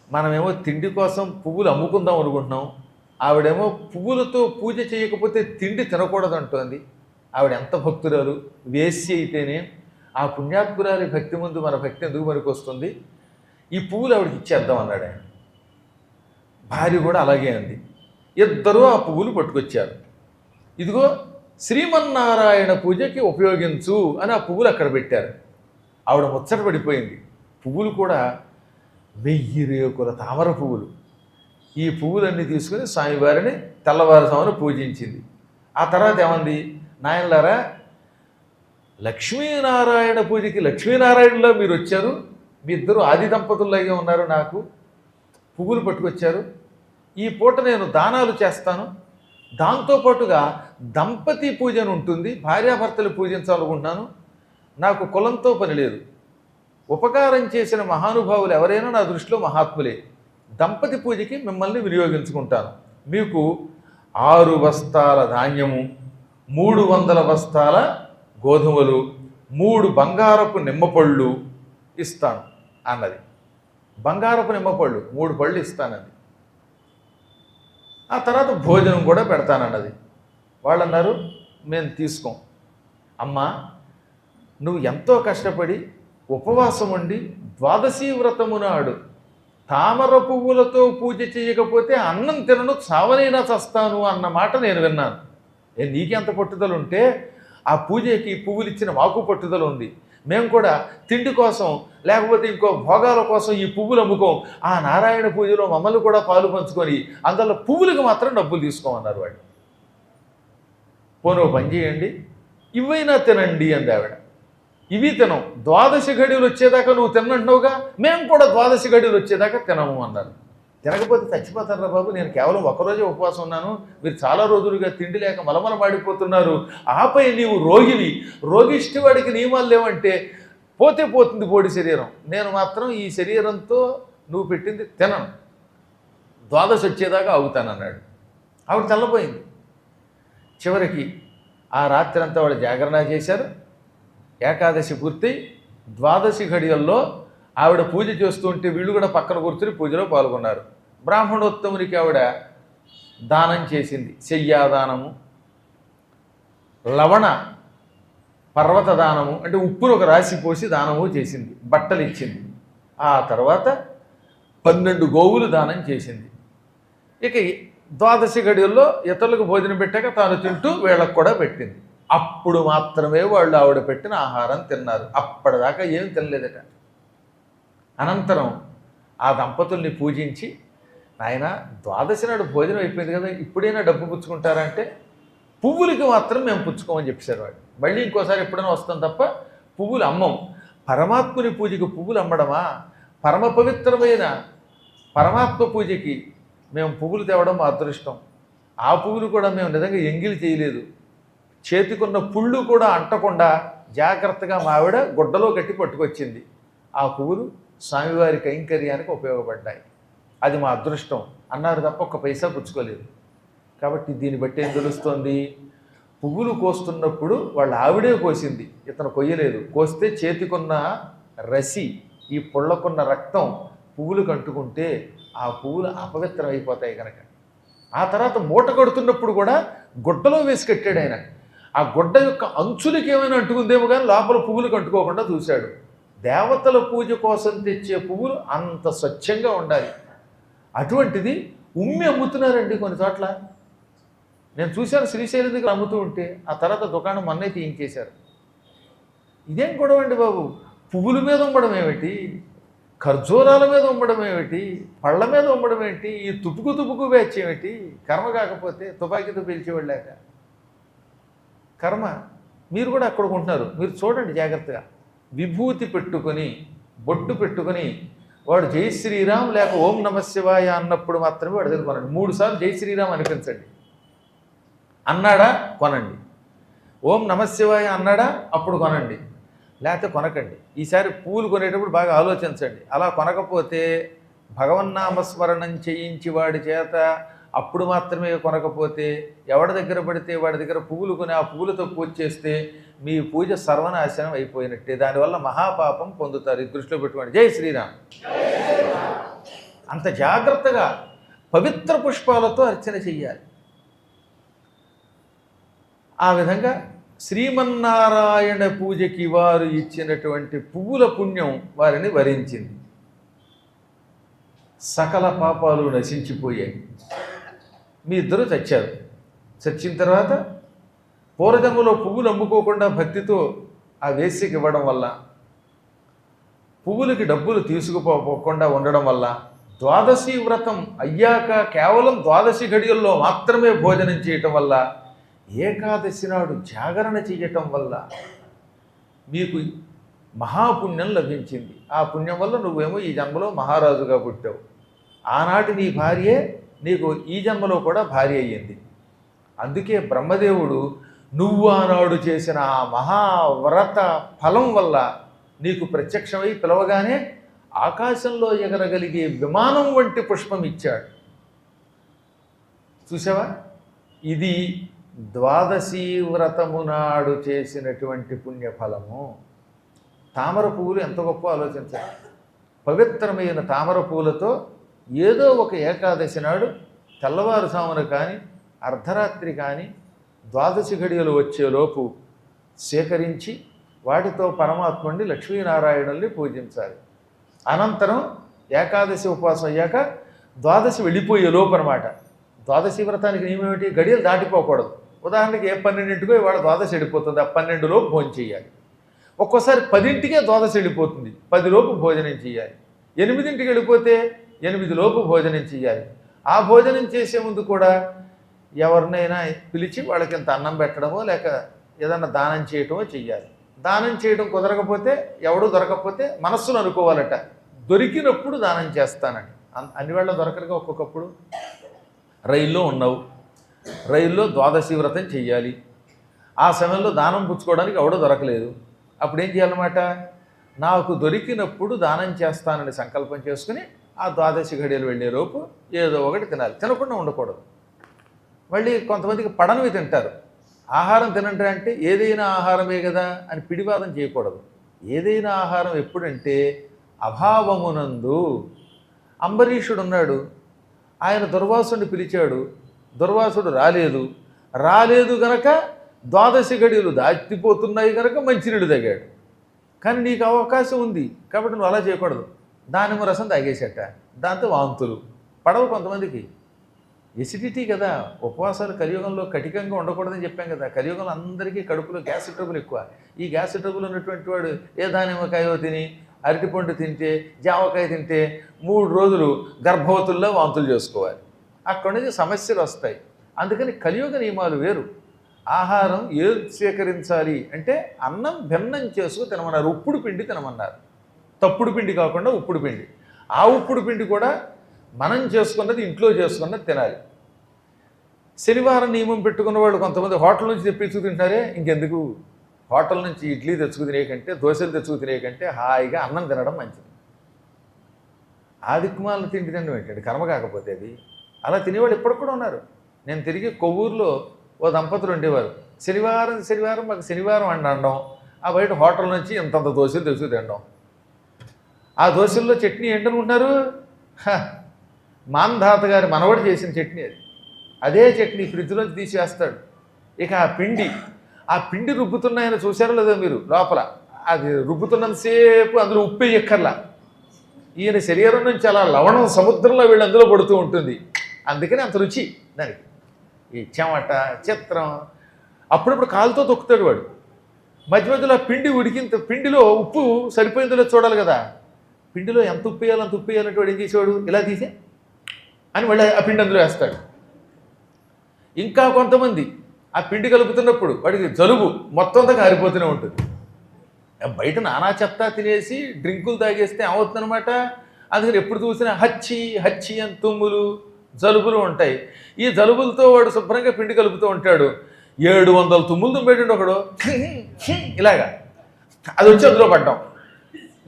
మనమేమో తిండి కోసం పువ్వులు అమ్ముకుందాం అనుకుంటున్నాం, ఆవిడేమో పువ్వులతో పూజ చేయకపోతే తిండి తినకూడదు అంటోంది. ఆవిడ ఎంత భక్తురాలు, వేశ్య అయితేనే ఆ పుణ్యాత్మురాలి భక్తి ముందు మన భక్తి ఎందుకు మనకు వస్తుంది, ఈ పువ్వులు ఆవిడకి ఇచ్చేద్దాం అన్నాడు ఆయన. భార్య కూడా అలాగే అంది. ఇద్దరూ ఆ పువ్వులు పట్టుకొచ్చారు. ఇదిగో శ్రీమన్నారాయణ పూజకి ఉపయోగించు అని ఆ పువ్వులు అక్కడ పెట్టారు. ఆవిడ ముచ్చట పడిపోయింది. పువ్వులు కూడా 1000 రేకుల తామర పువ్వులు. ఈ పువ్వులన్నీ తీసుకుని స్వామివారిని తెల్లవారుజామున పూజించింది. ఆ తర్వాత ఏమంది, నాయనలారా, లక్ష్మీనారాయణ పూజకి లక్ష్మీనారాయణలో మీరు వచ్చారు, మీ ఇద్దరు ఆది దంపతుల్లాగే ఉన్నారు, నాకు పువ్వులు పట్టుకొచ్చారు. ఈ పూట నేను దానాలు చేస్తాను, దాంతోపాటుగా దంపతి పూజ అని ఉంటుంది, భార్యాభర్తలు పూజించాలనుకుంటున్నాను. నాకు కులంతో పని లేదు. ఉపకారం చేసిన మహానుభావులు ఎవరైనా నా దృష్టిలో మహాత్ములే. దంపతి పూజకి మిమ్మల్ని వినియోగించుకుంటాను. మీకు 6 బస్తాల ధాన్యము, 300 బస్తాల గోధుమలు, 3 బంగారపు నిమ్మపళ్ళు ఇస్తాను అన్నది. బంగారపు నిమ్మపళ్ళు 3 పళ్ళు ఇస్తానది. ఆ తర్వాత భోజనం కూడా పెడతానన్నది. వాళ్ళు అన్నారు, మేము తీసుకోం. అమ్మా, నువ్వు ఎంతో కష్టపడి ఉపవాసం ఉండి ద్వాదశీ వ్రతము నాడు తామర పువ్వులతో పూజ చేయకపోతే అన్నం తినను, చావనైనా చస్తాను అన్న మాట నేను విన్నాను. నీకెంత పట్టుదల ఉంటే ఆ పూజకి పువ్వులు ఇచ్చిన మాకు పట్టుదల ఉంది. మేము కూడా తిండి కోసం లేకపోతే ఇంకో భోగాల కోసం ఈ పువ్వులు అమ్ముకోం. ఆ నారాయణ పూజలో మమ్మల్ని కూడా పాలు పంచుకొని అందులో పువ్వులకు మాత్రం డబ్బులు తీసుకోమన్నారు వాళ్ళు. పోనీ ఓ పని చేయండి, ఇవైనా తినండి అంది ఆవిడ. ఇవి తినం, ద్వాదశి ఘడియలు వచ్చేదాకా నువ్వు తిన్నంటున్నావుగా, మేము కూడా ద్వాదశి ఘడియలు వచ్చేదాకా తినము అన్నారు. తినకపోతే చచ్చిపోతారా బాబు, నేను కేవలం ఒకరోజే ఉపవాసం ఉన్నాను, మీరు చాలా రోజులుగా తిండి లేక మలమల మాడిపోతున్నారు, ఆపై నీవు రోగివి, రోగిష్టి వాడికి నియమాలు లేవంటే పోతే పోతుంది పోడి శరీరం, నేను మాత్రం ఈ శరీరంతో నువ్వు పెట్టింది తినను, ద్వాదశి వచ్చేదాకా ఆగుతానన్నాడు. ఆవిడ చల్లపోయింది. చివరికి ఆ రాత్రి అంతా వాడు జాగరణ చేశారు. ఏకాదశి పూర్తి ద్వాదశి ఘడియల్లో ఆవిడ పూజ చేస్తుంటే వీళ్ళు కూడా పక్కన కూర్చుని పూజలో పాల్గొన్నారు. బ్రాహ్మణోత్తమునికి ఆవిడ దానం చేసింది. శయ్యాదానము, లవణ పర్వత దానము అంటే ఉప్పును ఒక రాశి పోసి దానము చేసింది, బట్టలు ఇచ్చింది. ఆ తర్వాత 12 గోవులు దానం చేసింది. ఇక ద్వాదశి ఘడియల్లో ఇతరులకు భోజనం పెట్టాక తాను తింటూ వీళ్ళకు కూడా పెట్టింది. అప్పుడు మాత్రమే వాళ్ళు ఆవిడ పెట్టిన ఆహారం తిన్నారు. అప్పటిదాకా ఏం తినలేదట. అనంతరం ఆ దంపతుల్ని పూజించి, నాయన ద్వాదశి నాడు భోజనం అయిపోయింది కదా, ఇప్పుడైనా డబ్బు పుచ్చుకుంటారంటే పువ్వులకి మాత్రం మేము పుచ్చుకోమని చెప్పేశారు వాడు. మళ్ళీ ఇంకోసారి ఎప్పుడైనా వస్తాం తప్ప పువ్వులు అమ్మం. పరమాత్ముని పూజకి పువ్వులు అమ్మడమా? పరమ పవిత్రమైన పరమాత్మ పూజకి మేము పువ్వులు తేవడం మా అదృష్టం. ఆ పువ్వులు కూడా మేము నిజంగా ఎంగిలి చేయలేదు, చేతికున్న పుళ్ళు కూడా అంటకుండా జాగ్రత్తగా మా ఆవిడ గుడ్డలో కట్టి పట్టుకొచ్చింది. ఆ పువ్వులు స్వామివారి కైంకర్యానికి ఉపయోగపడ్డాయి. అది మా అదృష్టం అన్నారు తప్ప ఒక్క పైసా పుచ్చుకోలేదు. కాబట్టి దీన్ని బట్టి ఏం తెలుస్తోంది? పువ్వులు కోస్తున్నప్పుడు వాళ్ళ ఆవిడే కోసింది, ఇతను కొయ్యలేదు. కోస్తే చేతికున్న రసి, ఈ పుళ్ళకున్న రక్తం పువ్వులకు అంటుకుంటే ఆ పువ్వులు అపవిత్రం అయిపోతాయి కనుక. ఆ తర్వాత మూట కడుతున్నప్పుడు కూడా గుడ్డలో వేసి కట్టాడు ఆయన. ఆ గుడ్డ యొక్క అంచులకి ఏమైనా అంటుకుందేమో కానీ లోపల పువ్వులకు అంటుకోకుండా చూశాడు. దేవతల పూజ కోసం తెచ్చే పువ్వులు అంత స్వచ్ఛంగా ఉండాలి. అటువంటిది ఉమ్మి అమ్ముతున్నారండి కొన్ని చోట్ల. నేను చూశాను, శ్రీశైలం దగ్గర అమ్ముతూ ఉంటే ఆ తర్వాత దుకాణం మొన్నే తీయించేశారు. ఇదేం గొడవ అండి బాబు? పువ్వుల మీద ఉమ్మడం ఏమిటి, ఖర్జూరాల మీద ఉమ్మడం ఏమిటి, పళ్ళ మీద ఉమ్మడం ఏంటి, ఈ తుపుకు బ్యాచ్ ఏమిటి? కర్మ కాకపోతే తుపాకీతో పిలిచేవాళ్ళాక కర్మ. మీరు కూడా అక్కడ ఉంటున్నారు, మీరు చూడండి జాగ్రత్తగా. విభూతి పెట్టుకొని బొట్టు పెట్టుకొని వాడు జై శ్రీరామ్ లేక ఓం నమ శివాయ అన్నప్పుడు మాత్రమే వాడు దగ్గర కొనండి. 3 సార్లు జై శ్రీరామ్ అనిపించండి. అన్నాడా కొనండి, ఓం నమ శివాయ అన్నాడా అప్పుడు కొనండి, లేకపోతే కొనకండి. ఈసారి పూలు కొనేటప్పుడు బాగా ఆలోచించండి. అలా కొనకపోతే భగవన్నామస్మరణం చేయించి వాడి చేత అప్పుడు మాత్రమే కొనకపోతే ఎవడి దగ్గర పడితే వాడి దగ్గర పువ్వులు కొని ఆ పువ్వులతో పూజ చేస్తే మీ పూజ సర్వనాశనం అయిపోయినట్టే. దానివల్ల మహాపాపం పొందుతారు. ఇది దృష్టిలో పెట్టుకోండి. జై శ్రీరామ్. అంత జాగ్రత్తగా పవిత్ర పుష్పాలతో అర్చన చెయ్యాలి. ఆ విధంగా శ్రీమన్నారాయణ పూజకి వారు ఇచ్చినటువంటి పువ్వుల పుణ్యం వారిని వరించింది. సకల పాపాలు నశించిపోయాయి. మీ ఇద్దరు చచ్చారు. చచ్చిన తర్వాత పూర్వజన్మలో పువ్వులు అమ్ముకోకుండా భక్తితో ఆ వేశ్యకి ఇవ్వడం వల్ల, పువ్వులకి డబ్బులు తీసుకుపోకుండా ఉండడం వల్ల, ద్వాదశి వ్రతం అయ్యాక కేవలం ద్వాదశి ఘడియల్లో మాత్రమే భోజనం చేయటం వల్ల, ఏకాదశి నాడు జాగరణ చేయటం వల్ల మీకు మహాపుణ్యం లభించింది. ఆ పుణ్యం వల్ల నువ్వేమో ఈ జన్మలో మహారాజుగా పుట్టావు. ఆనాటి నీ భార్యే నీకు ఈ జన్మలో కూడా భార్య అయ్యింది. అందుకే బ్రహ్మదేవుడు నువ్వు ఆనాడు చేసిన ఆ మహావ్రత ఫలం వల్ల నీకు ప్రత్యక్షమై పిలవగానే ఆకాశంలో ఎగరగలిగే విమానం వంటి పుష్పం ఇచ్చాడు. చూసావా? ఇది ద్వాదశి వ్రతము నాడు చేసినటువంటి పుణ్యఫలము. తామర పువ్వులు ఎంత గొప్ప ఆలోచించాలి. పవిత్రమైన తామర పువ్వులతో ఏదో ఒక ఏకాదశి నాడు తెల్లవారుజామున కానీ అర్ధరాత్రి కానీ ద్వాదశి ఘడియలు వచ్చేలోపు సేకరించి వాటితో పరమాత్ముడిని లక్ష్మీనారాయణుల్ని పూజించాలి. అనంతరం ఏకాదశి ఉపవాసం అయ్యాక ద్వాదశి వెళ్ళిపోయే లోపు అనమాట. ద్వాదశి వ్రతానికి నియమం ఏమిటి? గడియలు దాటిపోకూడదు. ఉదాహరణకి 12ంటికో ఇవాళ ద్వాదశి వెళ్ళిపోతుంది, ఆ 12లోపు భోజనం చేయాలి. ఒక్కోసారి 10ంటికే ద్వాదశి వెళ్ళిపోతుంది, 10లోపు భోజనం చేయాలి. 8ంటికి వెళ్ళిపోతే 8లోపు భోజనం చేయాలి. ఆ భోజనం చేసే ముందు కూడా ఎవరినైనా పిలిచి వాళ్ళకి ఇంత అన్నం పెట్టడమో లేక ఏదన్నా దానం చేయటమో చెయ్యాలి. దానం చేయడం కుదరకపోతే, ఎవడు దొరకకపోతే మనస్సును అనుకోవాలట, దొరికినప్పుడు దానం చేస్తానని. అన్ని వేళ దొరకరుగా. ఒక్కొక్కప్పుడు రైల్లో ఉన్నావు, రైల్లో ద్వాదశి వ్రతం చెయ్యాలి, ఆ సమయంలో దానం పుచ్చుకోవడానికి ఎవడో దొరకలేదు. అప్పుడు ఏం చేయాలన్నమాట? నాకు దొరికినప్పుడు దానం చేస్తానని సంకల్పం చేసుకుని ఆ ద్వాదశి ఘడియలు వెళ్ళేలోపు ఏదో ఒకటి తినాలి, తినకుండా ఉండకూడదు. మళ్ళీ కొంతమందికి పడనివి తింటారు. ఆహారం తినంటే అంటే ఏదైనా ఆహారమే కదా అని పిడివాదం చేయకూడదు. ఏదైనా ఆహారం ఎప్పుడంటే అభావమునందు. అంబరీషుడు ఉన్నాడు, ఆయన దుర్వాసుడిని పిలిచాడు, దుర్వాసుడు రాలేదు గనక ద్వాదశి ఘడియలు దాటిపోతున్నాయి కనుక మంచినీళ్ళు తాగాడు. కానీ నీకు అవకాశం ఉంది కాబట్టి నువ్వు అలా చేయకూడదు. దానిమ్మ రసం తాగేసేట, దాంతో వాంతులు పడవు కొంతమందికి. ఎసిడిటీ కదా. ఉపవాసాలు కలియుగంలో కఠికంగా ఉండకూడదని చెప్పాం కదా. కలియుగంలో అందరికీ కడుపులో గ్యాస్ ట్రబుల్ ఎక్కువ. ఈ గ్యాస్ ట్రబుల్ ఉన్నటువంటి వాడు ఏ దానిమ్మకాయో తిని, అరటిపండు తింటే, జామకాయ తింటే 3 రోజులు గర్భవతుల్లో వాంతులు చేసుకోవాలి. అక్కడి నుంచి సమస్యలు వస్తాయి. అందుకని కలియుగ నియమాలు వేరు. ఆహారం ఏది స్వీకరించాలి అంటే అన్నం భిన్నం చేసుకు తినమన్నారు. ఉప్పుడు పిండి తినమన్నారు, తప్పుడు పిండి కాకుండా ఉప్పుడు పిండి. ఆ ఉప్పుడు పిండి కూడా మనం చేసుకున్నది, ఇంట్లో చేసుకున్నది తినాలి. శనివారం నియమం పెట్టుకున్న వాళ్ళు కొంతమంది హోటల్ నుంచి తెప్పించుకు తింటారే, ఇంకెందుకు హోటల్ నుంచి ఇడ్లీ తెచ్చుకు తినేకంటే, దోశలు తెచ్చుకు తినేకంటే హాయిగా అన్నం తినడం మంచిది. ఆదిక్మాలను తిండి తినడం ఏంటండి, కర్మ కాకపోతే అది. అలా తినేవాళ్ళు ఇప్పటికి కూడా ఉన్నారు. నేను తిరిగి కొవ్వూరులో ఓ దంపతులు ఉండేవారు. శనివారం మాకు శనివారం అనడం, ఆ బయట హోటల్ నుంచి ఇంతంత దోశలు తెచ్చుకు తినడం. ఆ దోశల్లో చట్నీ ఏంటనుకుంటున్నారు? మాంధాత గారి మనవడు చేసిన చట్నీ అది. అదే చట్నీ ఫ్రిడ్జ్లోంచి తీసేస్తాడు. ఇక ఆ పిండి రుబ్బుతున్నాయని చూశారో లేదో మీరు? లోపల అది రుబ్బుతున్నంతసేపు అందులో ఉప్పు ఎక్కర్లా. ఈయన శరీరం నుంచి అలా లవణం సముద్రంలో వీళ్ళు అందులో పడుతూ ఉంటుంది. అందుకని అంత రుచి దానికి. ఈ చెమట చిత్రం. అప్పుడప్పుడు కాలుతో తొక్కుతాడు వాడు. మధ్య మధ్యలో పిండిలో ఉప్పు సరిపోయిందో చూడాలి కదా. పిండిలో ఎంత ఉప్పు వేయాలి అంత ఉప్పు వేయాలంటే వాడు ఏం చేసేవాడు? ఇలా తీసే అని మళ్ళీ ఆ పిండి అందులో వేస్తాడు. ఇంకా కొంతమంది ఆ పిండి కలుపుతున్నప్పుడు వాడికి జలుబు మొత్తం అంతా కారిపోతూనే ఉంటుంది. బయట నానా చెత్త తినేసి డ్రింకులు తాగేస్తే ఏమవుతుందనమాట. అందుకని ఎప్పుడు చూసినా హచ్చి అని తుమ్ములు, జలుబులు ఉంటాయి. ఈ జలుబులతో వాడు శుభ్రంగా పిండి కలుపుతూ ఉంటాడు. 700 తుమ్ములు తుమ్మేటండి ఒకడు, ఇలాగా. అది వచ్చి అందులో పడ్డాం.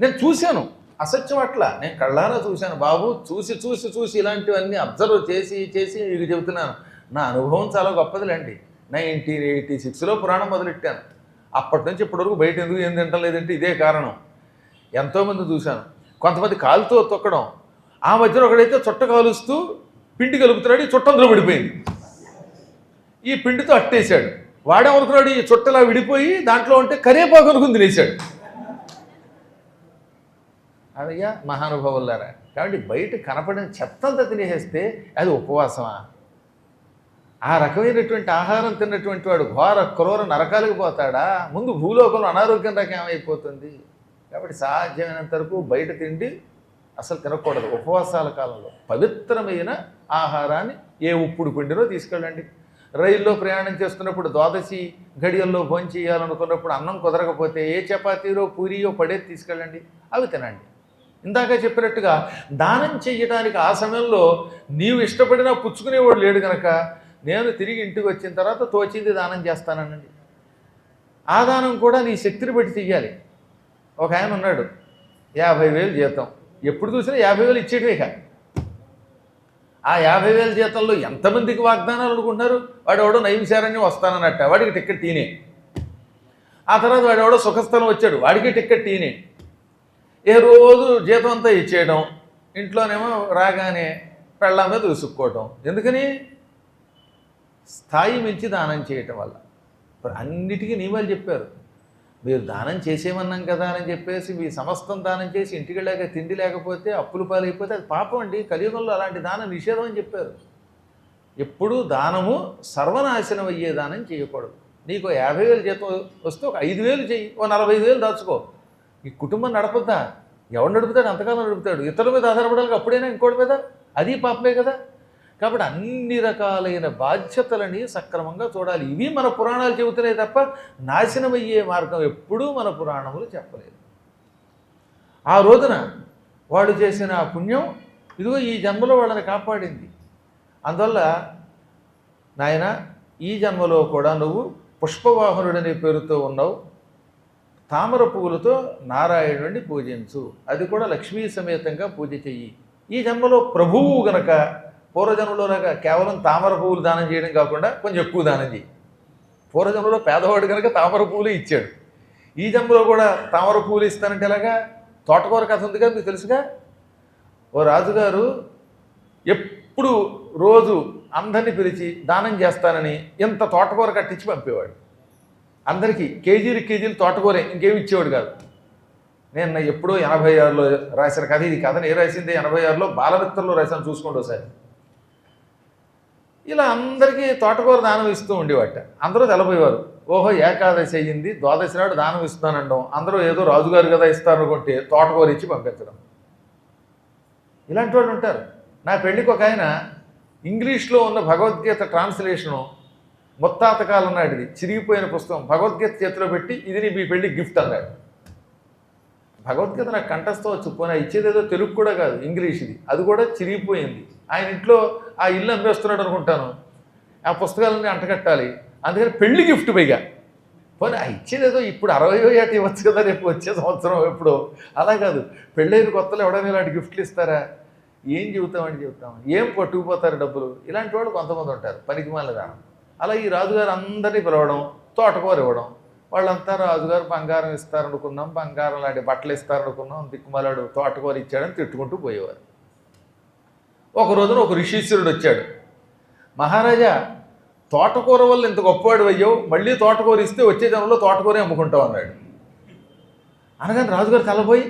నేను చూశాను, అసత్యం అట్లా నేను కళ్ళారా చూశాను బాబు. చూసి ఇలాంటివన్నీ అబ్జర్వ్ చేసి మీకు చెబుతున్నాను. నా అనుభవం చాలా గొప్పదిలేండి. 1986లో పురాణం మొదలెట్టాను. అప్పటి నుంచి ఇప్పటివరకు బయట ఎందుకు ఏం తింటలేదంటే ఇదే కారణం. ఎంతోమంది చూశాను. కొంతమంది కాలుతో తొక్కడం, ఆ మధ్యలో ఒకడైతే చుట్ట కాలుస్తూ పిండి కలుపుతున్నాడు, ఈ చుట్ట అందులో పడిపోయింది. ఈ పిండితో అట్టేశాడు. వాడేమనుకున్నాడు, ఈ చుట్టలా విడిపోయి దాంట్లో ఉంటే కరేపాకు అనుకుని తినేశాడు. అదయ్యా మహానుభావులారా. కాబట్టి బయట కనపడిన చెత్తంతా తినేసేస్తే అది ఉపవాసమా? ఆ రకమైనటువంటి ఆహారం తిన్నటువంటి వాడు ఘోర క్రూర నరకాలకు పోతాడా? ముందు భూలోకంలో అనారోగ్యం రకం ఏమైపోతుంది. కాబట్టి సాధ్యమైనంత వరకు బయట తిండి అసలు తినకూడదు. ఉపవాసాల కాలంలో పవిత్రమైన ఆహారాన్ని ఏ ఉప్పుడు పిండిలో తీసుకెళ్ళండి. రైల్లో ప్రయాణం చేస్తున్నప్పుడు ద్వాదశి ఘడియల్లో భోజనం చేయాలనుకున్నప్పుడు అన్నం కుదరకపోతే ఏ చపాతీలో పూరియో పడేది తీసుకెళ్ళండి, అవి తినండి. ఇందాక చెప్పినట్టుగా దానం చెయ్యడానికి ఆ సమయంలో నీవు ఇష్టపడినా పుచ్చుకునేవాడు లేడు కనుక నేను తిరిగి ఇంటికి వచ్చిన తర్వాత తోచింది దానం చేస్తానండి. ఆ దానం కూడా నీ శక్తిని బట్టి చెయ్యాలి. ఒక ఆయన ఉన్నాడు, 50,000 జీతం, ఎప్పుడు చూసినా 50,000 ఇచ్చేటివే కాదు. ఆ 50,000 జీతంలో ఎంతమందికి వాగ్దానాలు అనుకుంటున్నారు? వాడు ఎవడో నైమిశారణ్యం వస్తానన్నట్ట, వాడికి టిక్కెట్ టీనే. ఆ తర్వాత వాడు ఎవడో సుఖస్థలం వచ్చాడు, వాడికి టిక్కెట్ టీనే. ఏ రోజు జీతం అంతా ఇచ్చేయడం, ఇంట్లోనేమో రాగానే పెళ్ళాం మీద ఉసుక్కోవటం. ఎందుకని? స్థాయి మించి దానం చేయటం వల్ల. అన్నిటికీ నియమాలు చెప్పారు. మీరు దానం చేసేమన్నాం కదా అని చెప్పేసి మీ సమస్తం దానం చేసి ఇంటికి లేక తిండి లేకపోతే అప్పులు పాలైపోతే అది పాపం అండి. కలియుగంలో అలాంటి దానం నిషేధం అని చెప్పారు. ఎప్పుడూ దానము సర్వనాశనం అయ్యే దానం చేయకూడదు. నీకు 50,000 జీతం వస్తే ఒక 5,000 చెయ్యి, ఓ 45,000 దాచుకో. ఈ కుటుంబం నడపద్దా? ఎవడు నడుపుతాడు? అంతకాలం నడుపుతాడు. ఇతరుల మీద ఆధారపడాలి, అప్పుడైనా ఇంకోటి మీద. అది పాపమే కదా. కాబట్టి అన్ని రకాలైన బాధ్యతలని సక్రమంగా చూడాలి. ఇవి మన పురాణాలు చెబుతున్నాయి తప్ప నాశనమయ్యే మార్గం ఎప్పుడూ మన పురాణములు చెప్పలేదు. ఆ రోజున వాడు చేసిన ఆ పుణ్యం ఇదిగో ఈ జన్మలో వాళ్ళని కాపాడింది. అందువల్ల నాయన ఈ జన్మలో కూడా నువ్వు పుష్పవాహనుడనే పేరుతో ఉన్నావు. తామర పువ్వులతో నారాయణుడిని పూజించు, అది కూడా లక్ష్మీ సమేతంగా పూజ చెయ్యి. ఈ జన్మలో ప్రభువు గనక పూర్వజన్మలోలాగా కేవలం తామర పువ్వులు దానం చేయడం కాకుండా కొంచెం ఎక్కువ దానం చేయి. పూర్వజన్మలో పేదవాడు కనుక తామర పువ్వులు ఇచ్చాడు. ఈ జన్మలో కూడా తామర పువ్వులు ఇస్తానంటే ఎలాగా? తోటకూర కథ ఉంది కదా, మీకు తెలుసుగా. ఓ రాజుగారు ఎప్పుడు రోజు అందరినీ పిలిచి దానం చేస్తానని ఎంత తోటకూర కట్టించి పంపేవాడు. అందరికీ కేజీలు తోటకూరే, ఇంకేమి ఇచ్చేవాడు కాదు. నేను ఎప్పుడో 86లో రాసిన కథ ఇది. కథ నేను రాసింది 86లో బాలమిత్రలో రాశాను, చూసుకోండి ఒకసారి. ఇలా అందరికీ తోటకూర దానం ఇస్తూ ఉండేవాట. అందరూ తెలపోయేవారు. ఓహో ఏకాదశి అయ్యింది, ద్వాదశి నాడు దానం ఇస్తున్నానండం. అందరూ ఏదో రాజుగారు కదా ఇస్తారు అనుకుంటే తోటకూర ఇచ్చి పంపించడం. ఇలాంటి వాళ్ళు ఉంటారు. నా పెళ్ళికి ఒక ఆయన ఇంగ్లీష్లో ఉన్న భగవద్గీత ట్రాన్స్లేషను మొత్తాతకాలం నాటిది చిరిగిపోయిన పుస్తకం భగవద్గీత చేతిలో పెట్టి ఇది మీ పెళ్ళి గిఫ్ట్ అన్నాడు. భగవద్గీత నాకు కంఠస్థం వచ్చు, పోయినా ఇచ్చేదేదో తెలుగు కూడా కాదు, ఇంగ్లీష్ ఇది. అది కూడా చిరిగిపోయింది. ఆయన ఇంట్లో ఆ ఇల్లు అమ్మేస్తున్నాడు అనుకుంటాను. ఆ పుస్తకాలన్నీ అంటకట్టాలి, అందుకని పెళ్లి గిఫ్ట్ పైగా. పోనీ ఆ ఇచ్చేదేదో ఇప్పుడు 60వ ఏట ఇవ్వచ్చు కదా, రేపు వచ్చే సంవత్సరం ఎప్పుడో. అలా కాదు, పెళ్ళైన కొత్తలో ఎవడైనా ఇలాంటి గిఫ్ట్లు ఇస్తారా? ఏం చెబుతాం, ఏం పట్టుకుపోతారు డబ్బులు. ఇలాంటి వాళ్ళు కొంతమంది ఉంటారు, పనికి మాలిన దానం. అలా ఈ రాజుగారు అందరినీ పిలవడం, తోటకూర ఇవ్వడం. వాళ్ళంతా రాజుగారు బంగారం ఇస్తారనుకున్నాం, బంగారం లాంటి బట్టలు ఇస్తారనుకున్నాం, దిక్కుమాలాడు తోటకూర ఇచ్చాడని తిట్టుకుంటూ పోయేవారు. ఒక రోజున ఒక ఋషీశ్వరుడు వచ్చాడు. మహారాజా, తోటకూర వల్ల ఇంత గొప్పవాడు అయ్యావు, మళ్ళీ తోటకూర ఇస్తే వచ్చే జనంలో తోటకూరే అమ్ముకుంటావు అన్నాడు. అనగానే రాజుగారు తలపోయి